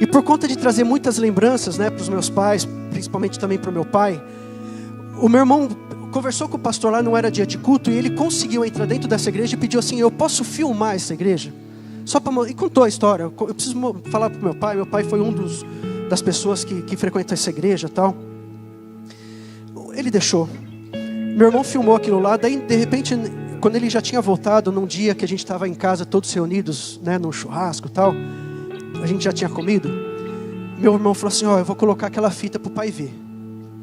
E por conta de trazer muitas lembranças, né, para os meus pais, principalmente também para o meu pai, o meu irmão conversou com o pastor lá, não era dia de culto, e ele conseguiu entrar dentro dessa igreja e pediu assim: eu posso filmar essa igreja? E contou a história. Eu preciso falar para o meu pai foi das pessoas que frequentam essa igreja e tal. Ele deixou. Meu irmão filmou aquilo lá, daí de repente, quando ele já tinha voltado, num dia que a gente estava em casa todos reunidos, né, num churrasco e tal, a gente já tinha comido, meu irmão falou assim: eu vou colocar aquela fita para o pai ver.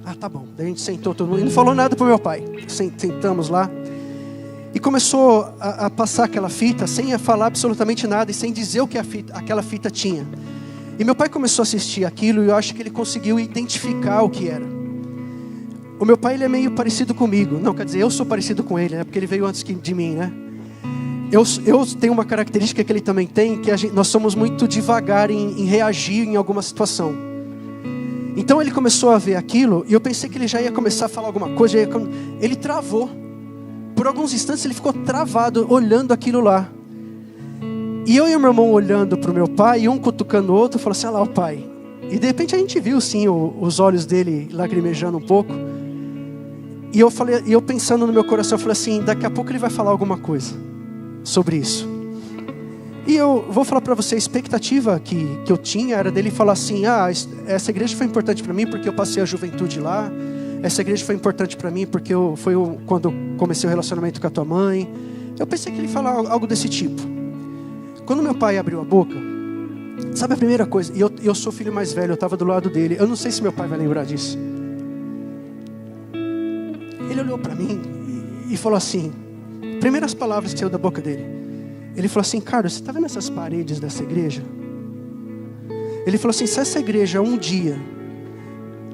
Ah, tá bom. Daí a gente sentou todo mundo e não falou nada para o meu pai. Sentamos lá e começou a passar aquela fita sem falar absolutamente nada e sem dizer o que aquela fita tinha. E meu pai começou a assistir aquilo e eu acho que ele conseguiu identificar o que era. O meu pai, ele é meio parecido comigo. Não, quer dizer, eu sou parecido com ele, né? Porque ele veio antes de mim, né? Eu tenho uma característica que ele também tem, que nós somos muito devagar em reagir em alguma situação. Então ele começou a ver aquilo e eu pensei que ele já ia começar a falar alguma coisa. Ele travou. Por alguns instantes ele ficou travado, olhando aquilo lá. E eu e o meu irmão olhando para o meu pai, e um cutucando o outro, falou assim: olha lá o pai. E de repente a gente viu sim os olhos dele lagrimejando um pouco. E eu pensando no meu coração, eu falei assim: daqui a pouco ele vai falar alguma coisa sobre isso. E eu vou falar para você, a expectativa que eu tinha era dele falar assim: essa igreja foi importante para mim porque eu passei a juventude lá. Essa igreja foi importante para mim porque quando comecei o relacionamento com a tua mãe. Eu pensei que ele ia falar algo desse tipo. Quando meu pai abriu a boca, sabe a primeira coisa? E eu sou filho mais velho, eu estava do lado dele. Eu não sei se meu pai vai lembrar disso. Ele olhou para mim e falou assim, primeiras palavras que saiu da boca dele. Ele falou assim: Carlos, você está vendo essas paredes dessa igreja? Ele falou assim: se essa igreja um dia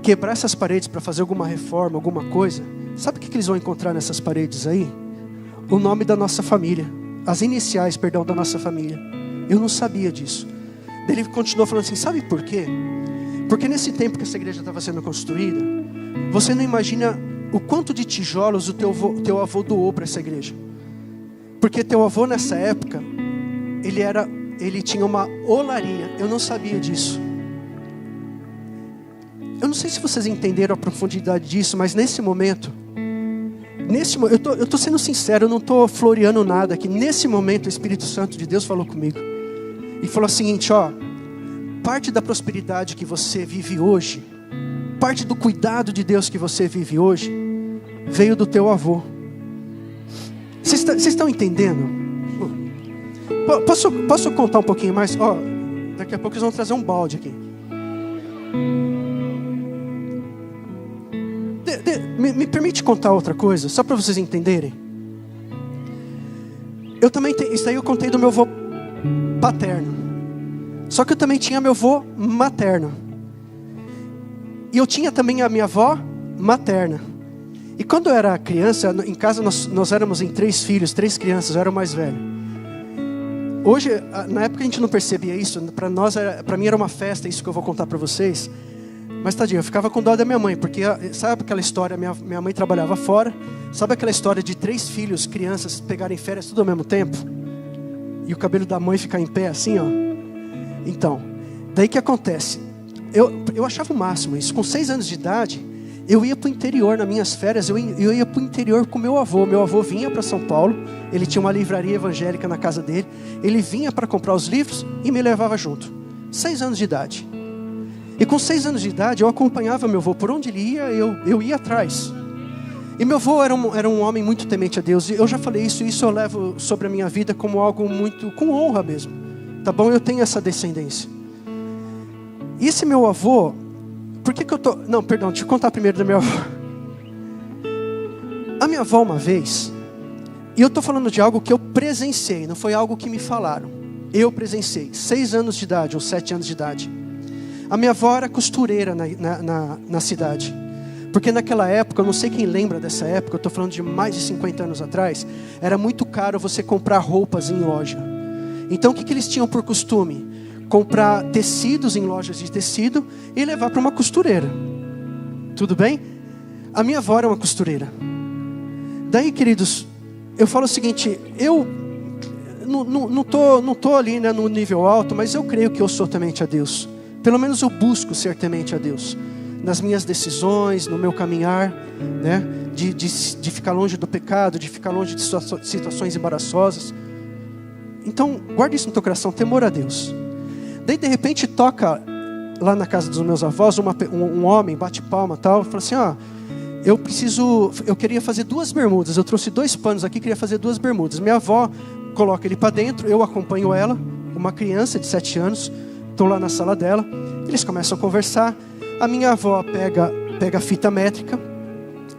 quebrar essas paredes para fazer alguma reforma, alguma coisa, sabe o que eles vão encontrar nessas paredes aí? O nome da nossa família. As iniciais, da nossa família. Eu não sabia disso. Ele continuou falando assim: sabe por quê? Porque nesse tempo que essa igreja estava sendo construída, você não imagina o quanto de tijolos o teu avô doou para essa igreja. Porque teu avô nessa época, ele tinha uma olaria. Eu não sabia disso. Eu não sei se vocês entenderam a profundidade disso, mas nesse momento, eu estou sendo sincero, eu não estou floreando nada aqui. Nesse momento o Espírito Santo de Deus falou comigo e falou o seguinte: parte da prosperidade que você vive hoje, parte do cuidado de Deus que você vive hoje, veio do teu avô. Vocês estão entendendo? Posso contar um pouquinho mais? Daqui a pouco eles vão trazer um balde aqui. Me permite contar outra coisa, só para vocês entenderem. Eu também tenho, isso aí eu contei do meu avô paterno. Só que eu também tinha meu avô materno. E eu tinha também a minha avó materna. E quando eu era criança, em casa nós éramos em 3 filhos, 3 crianças, eu era o mais velho. Hoje, na época a gente não percebia isso, para mim era uma festa, isso que eu vou contar para vocês. Mas tadinho, eu ficava com dó da minha mãe, porque sabe aquela história, minha mãe trabalhava fora, sabe aquela história de 3 filhos, crianças, pegarem férias tudo ao mesmo tempo? E o cabelo da mãe ficar em pé assim, Então, daí que acontece? Eu achava o máximo isso. Com 6 anos de idade, eu ia para o interior, nas minhas férias, eu ia para o interior com meu avô. Meu avô vinha para São Paulo, ele tinha uma livraria evangélica na casa dele, ele vinha para comprar os livros e me levava junto. 6 anos de idade. E com 6 anos de idade, eu acompanhava meu avô. Por onde ele ia, eu ia atrás. E meu avô era um homem muito temente a Deus. E eu já falei isso eu levo sobre a minha vida como algo muito, com honra mesmo. Tá bom? Eu tenho essa descendência. E esse meu avô, por que eu tô... Não, perdão, deixa eu contar primeiro da minha avó. A minha avó uma vez, e eu tô falando de algo que eu presenciei, não foi algo que me falaram. Eu presenciei, 6 anos de idade ou 7 anos de idade. A minha avó era costureira na cidade. Porque naquela época, eu não sei quem lembra dessa época, eu estou falando de mais de 50 anos atrás, era muito caro você comprar roupas em loja. Então o que eles tinham por costume? Comprar tecidos em lojas de tecido e levar para uma costureira. Tudo bem? A minha avó era uma costureira. Daí, queridos, eu falo o seguinte, eu não tô ali, né, no nível alto, mas eu creio que eu sou temente a Deus. Pelo menos eu busco ser temente a Deus. Nas minhas decisões, no meu caminhar, né? De ficar longe do pecado, de ficar longe de situações embaraçosas. Então, guarde isso no teu coração, temor a Deus. Daí, de repente, toca lá na casa dos meus avós, um homem, bate palma e tal, fala assim, eu queria fazer 2 bermudas, eu trouxe 2 panos aqui, queria fazer 2 bermudas. Minha avó coloca ele para dentro, eu acompanho ela, uma criança de 7 anos, estou lá na sala dela, eles começam a conversar, a minha avó pega a fita métrica,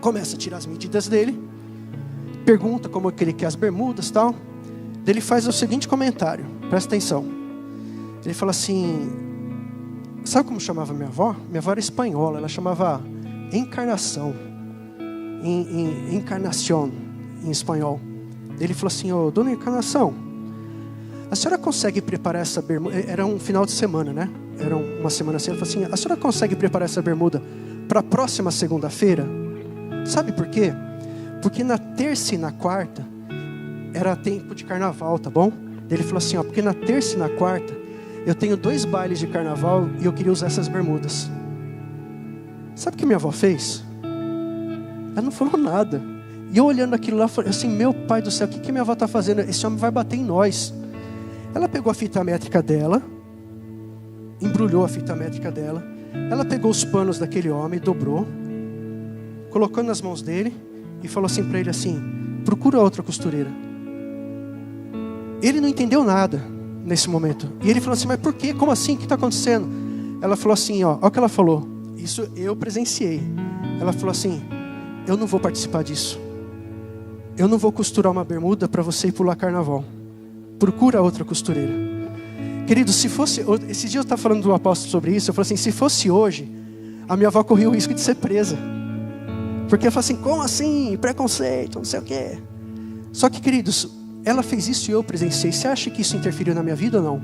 começa a tirar as medidas dele, pergunta como é que ele quer as bermudas e tal, daí ele faz o seguinte comentário, presta atenção, ele fala assim, Sabe como chamava minha avó? Minha avó era espanhola, ela chamava Encarnação. Encarnación, em espanhol. Ele falou assim, ô, dona Encarnação, a senhora consegue preparar essa bermuda? Era um final de semana, né? Era uma semana assim. Ele falou assim, a senhora consegue preparar essa bermuda para a próxima segunda-feira? Sabe por quê? Porque na terça e na quarta era tempo de carnaval, tá bom? Ele falou assim, ó, porque na terça e na quarta eu tenho 2 bailes de carnaval e eu queria usar essas bermudas. Sabe o que minha avó fez? Ela não falou nada. E eu olhando aquilo lá, falei assim, meu pai do céu, o que minha avó está fazendo? Esse homem vai bater em nós. Ela pegou a fita métrica dela, embrulhou a fita métrica dela, ela pegou os panos daquele homem, dobrou, colocou nas mãos dele e falou assim para ele assim, procura outra costureira. Ele não entendeu nada nesse momento. E ele falou assim, mas por quê? Como assim? O que está acontecendo? Ela falou assim, ó o que ela falou. Isso eu presenciei. Ela falou assim, eu não vou participar disso. Eu não vou costurar uma bermuda para você ir pular carnaval. Procura outra costureira. Querido, se fosse... Esse dia eu estava falando do apóstolo sobre isso. Eu falei assim, se fosse hoje, a minha avó corria o risco de ser presa. Porque ela falou assim, como assim? Preconceito, não sei o quê. Só que, queridos, ela fez isso e eu presenciei. Você acha que isso interferiu na minha vida ou não?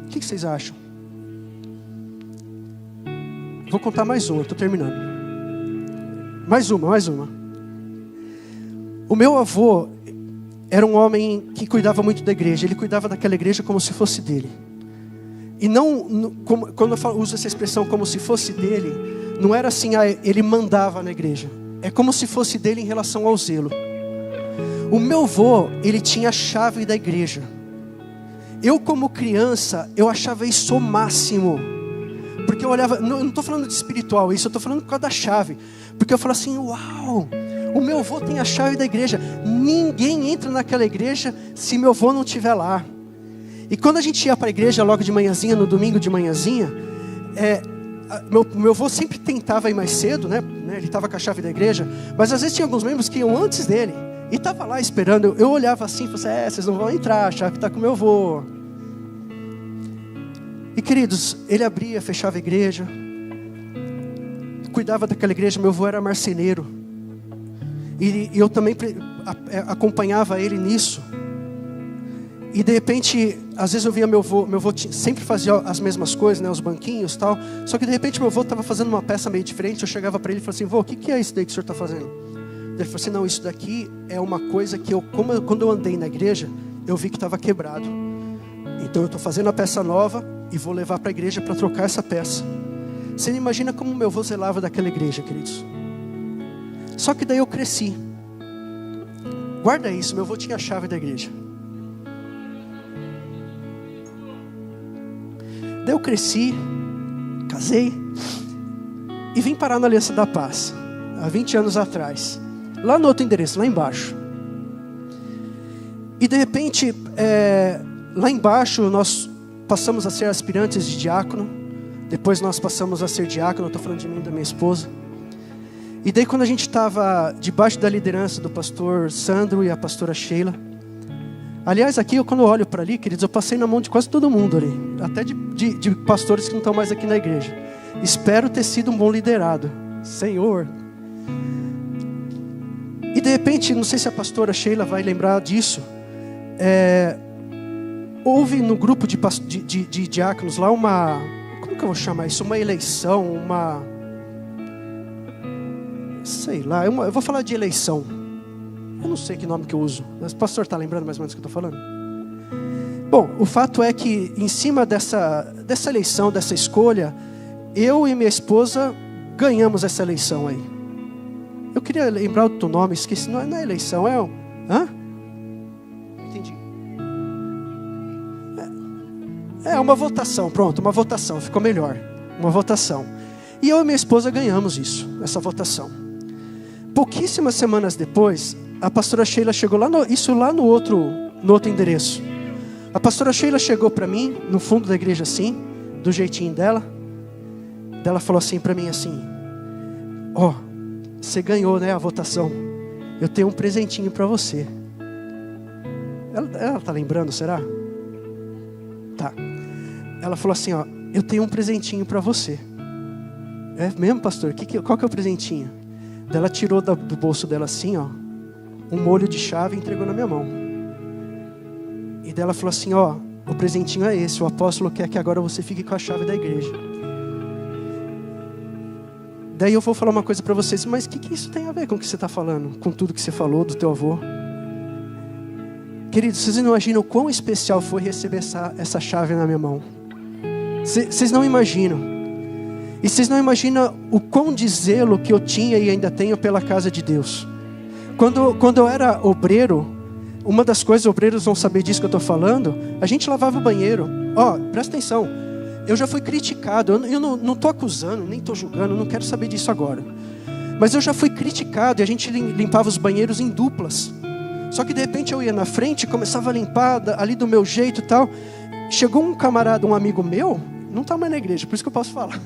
O que vocês acham? Vou contar mais uma, estou terminando. Mais uma. O meu avô era um homem que cuidava muito da igreja. Ele cuidava daquela igreja como se fosse dele. E não, quando eu uso essa expressão como se fosse dele, não era assim, ele mandava na igreja. É como se fosse dele em relação ao zelo. O meu avô, ele tinha a chave da igreja. Eu como criança, eu achava isso o máximo. Porque eu olhava, não estou falando de espiritual isso, eu estou falando por causa da chave. Porque eu falo assim, uau, o meu avô tem a chave da igreja. Ninguém entra naquela igreja se meu avô não estiver lá. E quando a gente ia para a igreja logo de manhãzinha, no domingo de manhãzinha, meu avô sempre tentava ir mais cedo, né? Ele estava com a chave da igreja, mas às vezes tinha alguns membros que iam antes dele. E estava lá esperando, eu olhava assim e falava assim, vocês não vão entrar, a chave está com meu avô. E queridos, ele abria, fechava a igreja, cuidava daquela igreja, meu avô era marceneiro. E eu também acompanhava ele nisso. E de repente, às vezes eu via meu avô sempre fazia as mesmas coisas, né, os banquinhos e tal. Só que de repente meu avô estava fazendo uma peça meio diferente, eu chegava para ele e falava assim, vô, o que é isso daí que o senhor está fazendo? Ele falou assim, não, isso daqui é uma coisa que quando eu andei na igreja, eu vi que estava quebrado. Então eu estou fazendo a peça nova e vou levar para a igreja para trocar essa peça. Você não imagina como meu avô zelava daquela igreja, queridos. Só que daí eu cresci. Guarda isso, meu avô tinha a chave da igreja. Daí eu cresci, casei e vim parar na Aliança da Paz, há 20 anos atrás. Lá no outro endereço, lá embaixo. E de repente, lá embaixo nós passamos a ser aspirantes de diácono. Depois nós passamos a ser diácono, eu estou falando de mim e da minha esposa. E daí quando a gente estava debaixo da liderança do pastor Sandro e a pastora Sheila. Aliás, aqui quando eu olho para ali, queridos, eu passei na mão de quase todo mundo ali. Até de pastores que não estão mais aqui na igreja. Espero ter sido um bom liderado. Senhor. E de repente, não sei se a pastora Sheila vai lembrar disso. Houve no grupo de diáconos lá como que eu vou chamar isso? Uma eleição, sei lá, eu vou falar de eleição. Eu não sei que nome que eu uso. Mas o pastor está lembrando mais ou menos o que eu estou falando? Bom, o fato é que em cima dessa eleição, dessa escolha, eu e minha esposa ganhamos essa eleição aí. Eu queria lembrar o teu nome, esqueci. Não é eleição, é entendi. Uma votação, pronto, uma votação, ficou melhor. Uma votação. E eu e minha esposa ganhamos essa votação. Pouquíssimas semanas depois, a pastora Sheila chegou lá no outro endereço. A pastora Sheila chegou para mim, no fundo da igreja assim, do jeitinho dela. Ela falou assim para mim assim, você ganhou, né, a votação. Eu tenho um presentinho para você. Ela tá lembrando, será? Tá. Ela falou assim, eu tenho um presentinho para você. É mesmo, pastor? Qual que é o presentinho? Ela tirou do bolso dela assim, ó, um molho de chave e entregou na minha mão. E dela falou assim, ó, o presentinho é esse, o apóstolo quer que agora você fique com a chave da igreja. Daí eu vou falar uma coisa para vocês, mas o que isso tem a ver com o que você está falando? Com tudo que você falou do teu avô? Queridos, vocês não imaginam o quão especial foi receber essa chave na minha mão. Vocês não imaginam. E vocês não imaginam o quão de zelo que eu tinha e ainda tenho pela casa de Deus. Quando eu era obreiro, uma das coisas, obreiros vão saber disso que eu estou falando, a gente lavava o banheiro. Ó, presta atenção, eu já fui criticado, eu não estou acusando, nem estou julgando, não quero saber disso agora. Mas eu já fui criticado e a gente limpava os banheiros em duplas. Só que de repente eu ia na frente, começava a limpar ali do meu jeito e tal. Chegou um camarada, um amigo meu, não está mais na igreja, por isso que eu posso falar.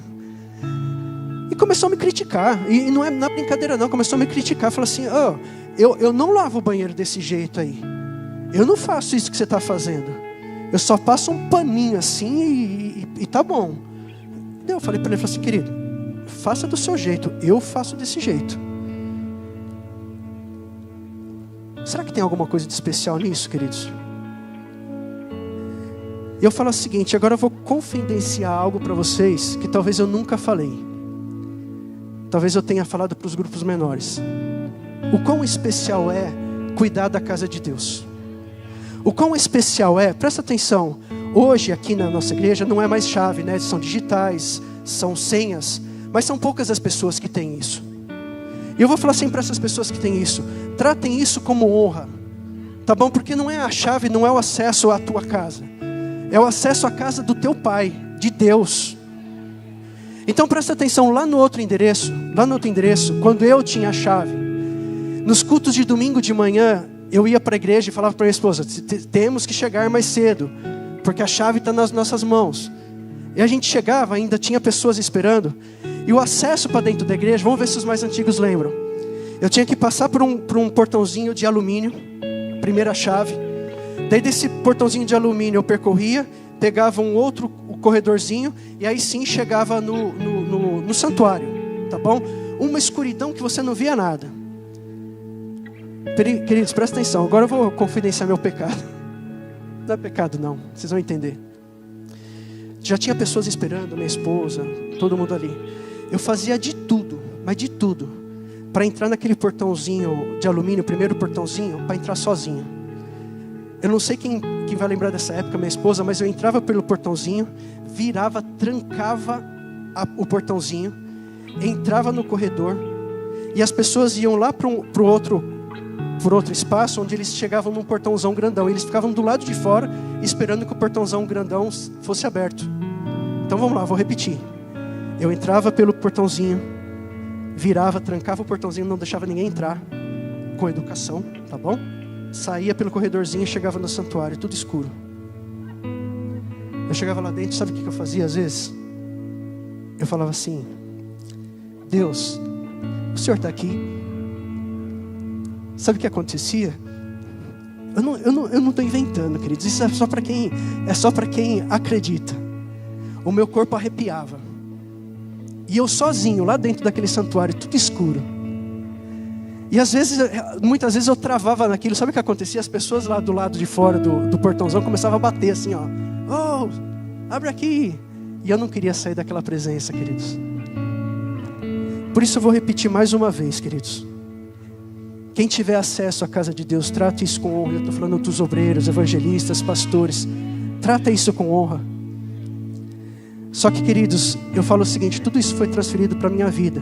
E começou a me criticar. E não é na brincadeira não, começou a me criticar. Falou assim, oh, eu não lavo o banheiro desse jeito aí. Eu não faço isso que você está fazendo. Eu só passo um paninho assim e tá bom. Eu falei para ele, falei assim, querido, faça do seu jeito, eu faço desse jeito. Será que tem alguma coisa de especial nisso, queridos? E eu falo o seguinte, agora eu vou confidenciar algo para vocês que talvez eu nunca falei. Talvez eu tenha falado para os grupos menores. O quão especial é cuidar da casa de Deus. O quão especial é, presta atenção, hoje aqui na nossa igreja não é mais chave, né? São digitais, são senhas, mas são poucas as pessoas que têm isso. E eu vou falar assim para essas pessoas que têm isso, tratem isso como honra, tá bom? Porque não é a chave, não é o acesso à tua casa, é o acesso à casa do teu Pai, de Deus. Então presta atenção, lá no outro endereço, quando eu tinha a chave, nos cultos de domingo de manhã, eu ia para a igreja e falava para minha esposa, temos que chegar mais cedo, porque a chave está nas nossas mãos. E a gente chegava, ainda tinha pessoas esperando, e o acesso para dentro da igreja, vamos ver se os mais antigos lembram. Eu tinha que passar por um portãozinho de alumínio, primeira chave. Daí desse portãozinho de alumínio eu percorria, pegava um outro corredorzinho, e aí sim chegava no santuário, tá bom? Uma escuridão que você não via nada. Queridos, presta atenção, agora eu vou confidenciar meu pecado. Não é pecado não, vocês vão entender. Já tinha pessoas esperando, minha esposa, todo mundo ali. Eu fazia de tudo, mas de tudo, para entrar naquele portãozinho de alumínio, o primeiro portãozinho, para entrar sozinho. Eu não sei quem vai lembrar dessa época, minha esposa, mas eu entrava pelo portãozinho, virava, trancava o portãozinho, entrava no corredor, e as pessoas iam lá para outro espaço, onde eles chegavam num portãozão grandão. Eles ficavam do lado de fora, esperando que o portãozão grandão fosse aberto. Então vamos lá, vou repetir. Eu entrava pelo portãozinho, virava, trancava o portãozinho, não deixava ninguém entrar, com educação, tá bom? Saía pelo corredorzinho e chegava no santuário, tudo escuro. Eu chegava lá dentro, sabe o que eu fazia às vezes? Eu falava assim, Deus, o Senhor está aqui? Sabe o que acontecia? Eu não estou inventando, queridos. Isso é só para quem acredita. O meu corpo arrepiava. E eu sozinho, lá dentro daquele santuário, tudo escuro. E muitas vezes eu travava naquilo. Sabe o que acontecia? As pessoas lá do lado de fora do portãozão começavam a bater assim, ó. Oh, abre aqui. E eu não queria sair daquela presença, queridos. Por isso eu vou repetir mais uma vez, queridos. Quem tiver acesso à casa de Deus, trata isso com honra. Eu estou falando dos obreiros, evangelistas, pastores. Trata isso com honra. Só que, queridos, eu falo o seguinte, tudo isso foi transferido para a minha vida.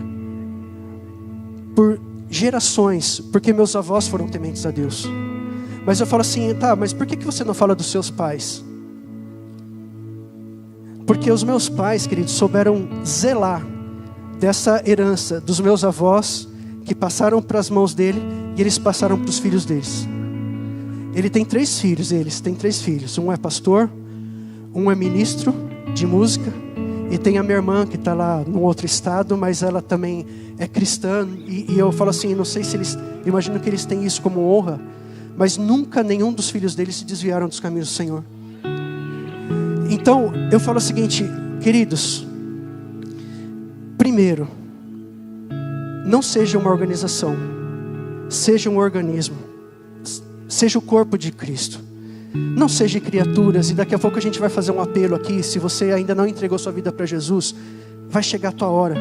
Por gerações, porque meus avós foram tementes a Deus. Mas eu falo assim, tá, mas por que você não fala dos seus pais? Porque os meus pais, queridos, souberam zelar dessa herança dos meus avós, que passaram para as mãos dele, e eles passaram para os filhos deles. Ele tem 3 filhos, eles têm 3 filhos. Um é pastor, um é ministro de música, e tem a minha irmã que está lá num outro estado, mas ela também é cristã. E eu falo assim, não sei se eles, imagino que eles têm isso como honra, mas nunca nenhum dos filhos deles se desviaram dos caminhos do Senhor. Então eu falo o seguinte, Queridos, primeiro, não seja uma organização, seja um organismo, seja o corpo de Cristo. Não seja criaturas, e daqui a pouco a gente vai fazer um apelo aqui. Se você ainda não entregou sua vida para Jesus, vai chegar a tua hora.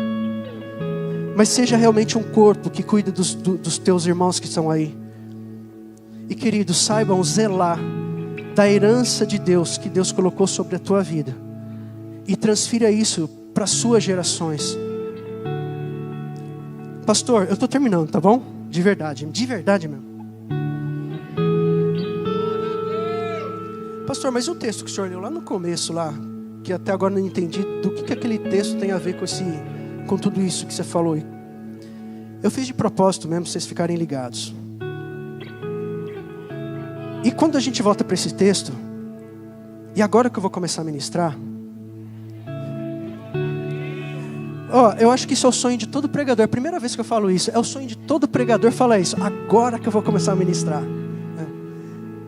Mas seja realmente um corpo que cuida dos teus irmãos que estão aí. E queridos, saibam zelar da herança de Deus que Deus colocou sobre a tua vida, e transfira isso para as suas gerações. Pastor, eu estou terminando, tá bom? De verdade mesmo. Pastor, mas o texto que o senhor leu lá no começo, lá, que até agora não entendi do que aquele texto tem a ver com tudo isso que você falou. Eu fiz de propósito mesmo, para vocês ficarem ligados. E quando a gente volta para esse texto, e agora que eu vou começar a ministrar, eu acho que isso é o sonho de todo pregador. É a primeira vez que eu falo isso. É o sonho de todo pregador falar isso. Agora que eu vou começar a ministrar.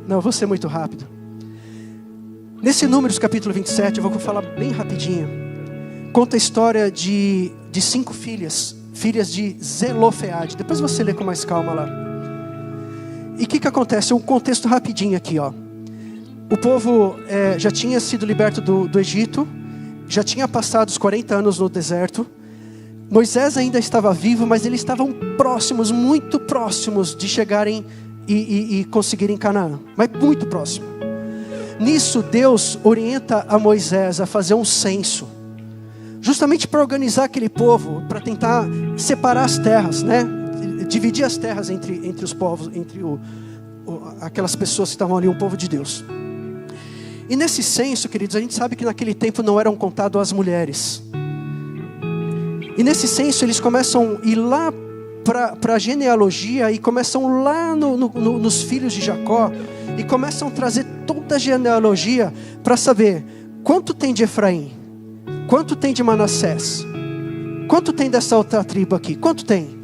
Não, eu vou ser muito rápido. Nesse Números capítulo 27, eu vou falar bem rapidinho. Conta a história de 5 filhas de Zelofeade. Depois você lê com mais calma lá. E o que acontece? Um contexto rapidinho aqui, ó. O povo já tinha sido liberto do Egito, já tinha passado os 40 anos no deserto. Moisés ainda estava vivo, mas eles estavam próximos, muito próximos de chegarem e conseguirem Canaã. Mas muito próximo. Nisso Deus orienta a Moisés a fazer um censo, justamente para organizar aquele povo, para tentar separar as terras, né? Dividir as terras entre os povos, entre aquelas pessoas que estavam ali, o povo de Deus. E nesse censo, queridos, a gente sabe que naquele tempo não eram contadas as mulheres. E nesse censo eles começam a ir lá para a genealogia, e começam lá nos filhos de Jacó, e começam a trazer toda a genealogia para saber quanto tem de Efraim, quanto tem de Manassés, quanto tem dessa outra tribo aqui, quanto tem.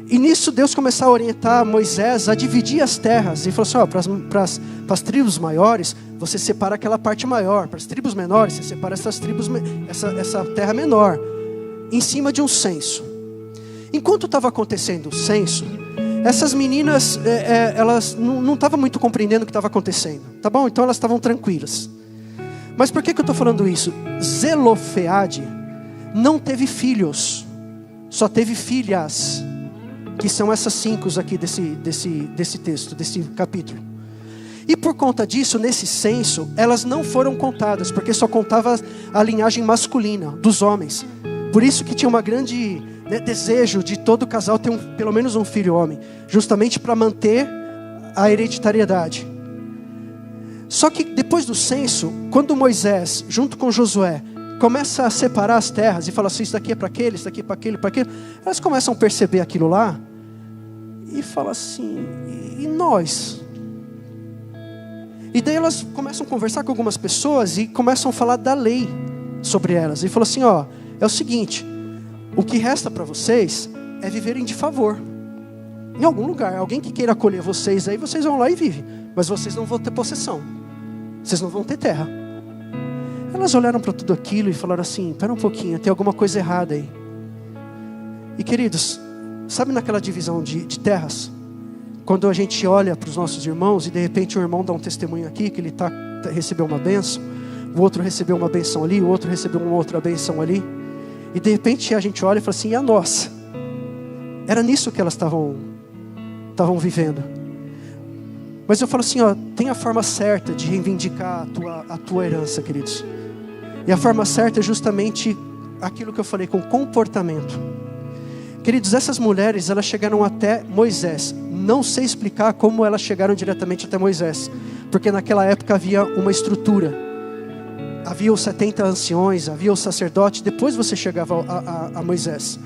E nisso Deus começou a orientar Moisés a dividir as terras. E falou assim, para as tribos maiores, você separa aquela parte maior. Para as tribos menores, você separa essa terra menor. Em cima de um censo. Enquanto estava acontecendo o censo, essas meninas, elas não estavam muito compreendendo o que estava acontecendo. Tá bom? Então elas estavam tranquilas. Mas por que eu estou falando isso? Zelofeade não teve filhos. Só teve filhas. Que são essas 5 aqui desse texto, desse capítulo. E por conta disso, nesse censo, elas não foram contadas, porque só contava a linhagem masculina, dos homens. Por isso que tinha uma grande desejo de todo casal ter pelo menos um filho homem, justamente para manter a hereditariedade. Só que depois do censo, quando Moisés, junto com Josué, começa a separar as terras e fala assim, isso daqui é para aquele, isso daqui é para aquele, para aquele. Elas começam a perceber aquilo lá e falam assim, e nós? E daí elas começam a conversar com algumas pessoas e começam a falar da lei sobre elas. E falam assim, é o seguinte, o que resta para vocês é viverem de favor. Em algum lugar, alguém que queira acolher vocês aí, vocês vão lá e vivem. Mas vocês não vão ter possessão. Vocês não vão ter terra. Elas olharam para tudo aquilo e falaram assim, espera um pouquinho, tem alguma coisa errada aí. E queridos, sabe naquela divisão de terras? Quando a gente olha para os nossos irmãos e de repente o irmão dá um testemunho aqui, que ele recebeu uma bênção, o outro recebeu uma bênção ali, o outro recebeu uma outra bênção ali. E de repente a gente olha e fala assim, e a nossa? Era nisso que elas estavam vivendo. Mas eu falo assim, tem a forma certa de reivindicar a tua herança, queridos. E a forma certa é justamente aquilo que eu falei, com comportamento. Queridos, essas mulheres, elas chegaram até Moisés. Não sei explicar como elas chegaram diretamente até Moisés, porque naquela época havia uma estrutura. Havia os 70 anciões, havia o sacerdote, depois você chegava a Moisés.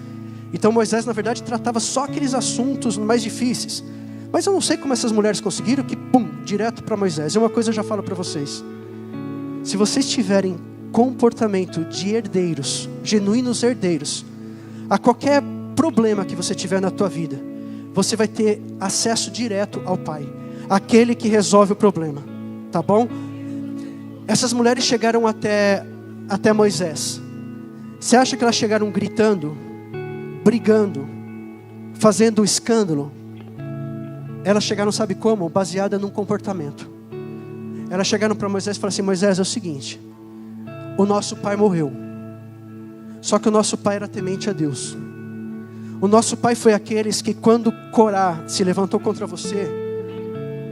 Então Moisés, na verdade, tratava só aqueles assuntos mais difíceis. Mas eu não sei como essas mulheres conseguiram que, direto para Moisés. E uma coisa eu já falo para vocês. Se vocês tiverem comportamento de herdeiros, genuínos herdeiros, a qualquer problema que você tiver na tua vida, você vai ter acesso direto ao Pai, aquele que resolve o problema, tá bom? Essas mulheres chegaram até Moisés, Você acha que elas chegaram gritando, brigando, fazendo escândalo? Elas chegaram, sabe como? Baseada num comportamento. Elas chegaram para Moisés e falaram assim: Moisés, é o seguinte, o nosso pai morreu. Só que o nosso pai era temente a Deus. O nosso pai foi aqueles que quando Corá se levantou contra você,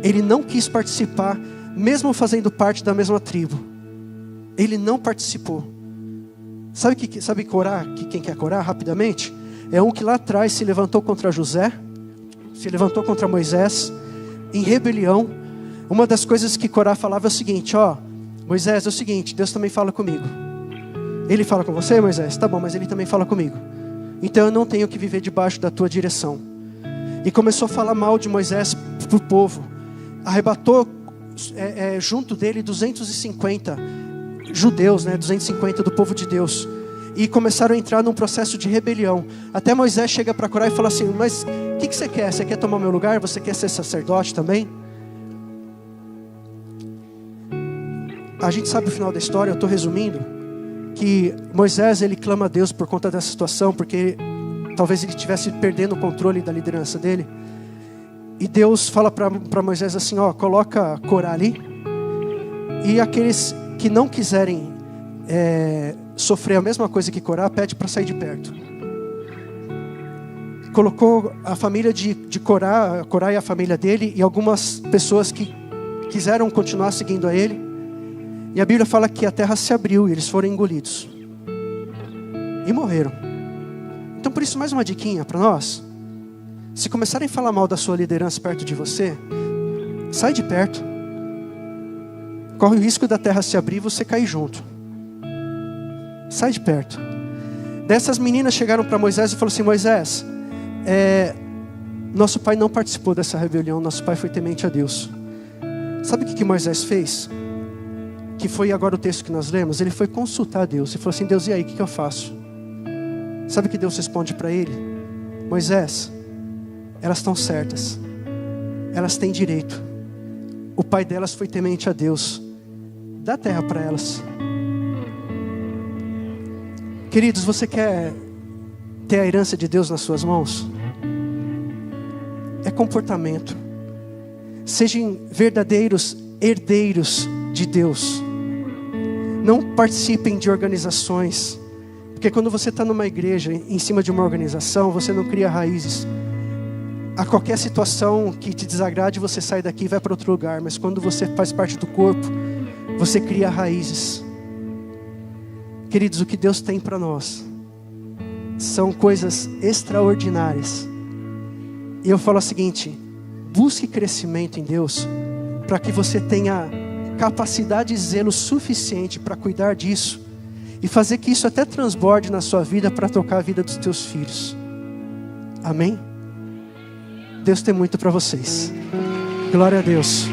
ele não quis participar, mesmo fazendo parte da mesma tribo. Ele não participou. Sabe Corá? Quem que é Corá? Rapidamente. É um que lá atrás se levantou contra José, se levantou contra Moisés, em rebelião. Uma das coisas que Corá falava é o seguinte: ó, Moisés, é o seguinte, Deus também fala comigo. Ele fala com você, Moisés? Tá bom, mas ele também fala comigo. Então eu não tenho que viver debaixo da tua direção. E começou a falar mal de Moisés para o povo. Arrebatou junto dele 250 judeus, 250 do povo de Deus. E começaram a entrar num processo de rebelião. Até Moisés chega para Corá e fala assim: mas o que você quer? Você quer tomar o meu lugar? Você quer ser sacerdote também? A gente sabe o final da história, eu estou resumindo. Que Moisés, ele clama a Deus por conta dessa situação, porque talvez ele estivesse perdendo o controle da liderança dele. E Deus fala para Moisés assim: ó, coloca Corá ali, e aqueles que não quiserem sofrer a mesma coisa que Corá, pede para sair de perto. Colocou a família de Corá e a família dele, e algumas pessoas que quiseram continuar seguindo a ele. E a Bíblia fala que a terra se abriu e eles foram engolidos. E morreram. Então por isso, mais uma diquinha para nós. Se começarem a falar mal da sua liderança perto de você, sai de perto. Corre o risco da terra se abrir e você cair junto. Sai de perto. Dessas meninas chegaram para Moisés e falaram assim: Moisés, nosso pai não participou dessa rebelião, nosso pai foi temente a Deus. Sabe o que Moisés fez? Que foi agora o texto que nós lemos. Ele foi consultar a Deus e falou assim: Deus, e aí, o que eu faço? Sabe o que Deus responde para ele? Moisés, elas estão certas, elas têm direito. O pai delas foi temente a Deus. Dá terra para elas. Queridos, você quer ter a herança de Deus nas suas mãos? É comportamento. Sejam verdadeiros herdeiros de Deus. Não participem de organizações, porque quando você está numa igreja, em cima de uma organização, você não cria raízes. A qualquer situação que te desagrade, você sai daqui e vai para outro lugar. Mas quando você faz parte do corpo, você cria raízes. Queridos, o que Deus tem para nós são coisas extraordinárias. E eu falo o seguinte: busque crescimento em Deus, para que você tenha capacidade e zelo suficiente para cuidar disso e fazer que isso até transborde na sua vida para tocar a vida dos teus filhos. Amém? Deus tem muito para vocês. Glória a Deus.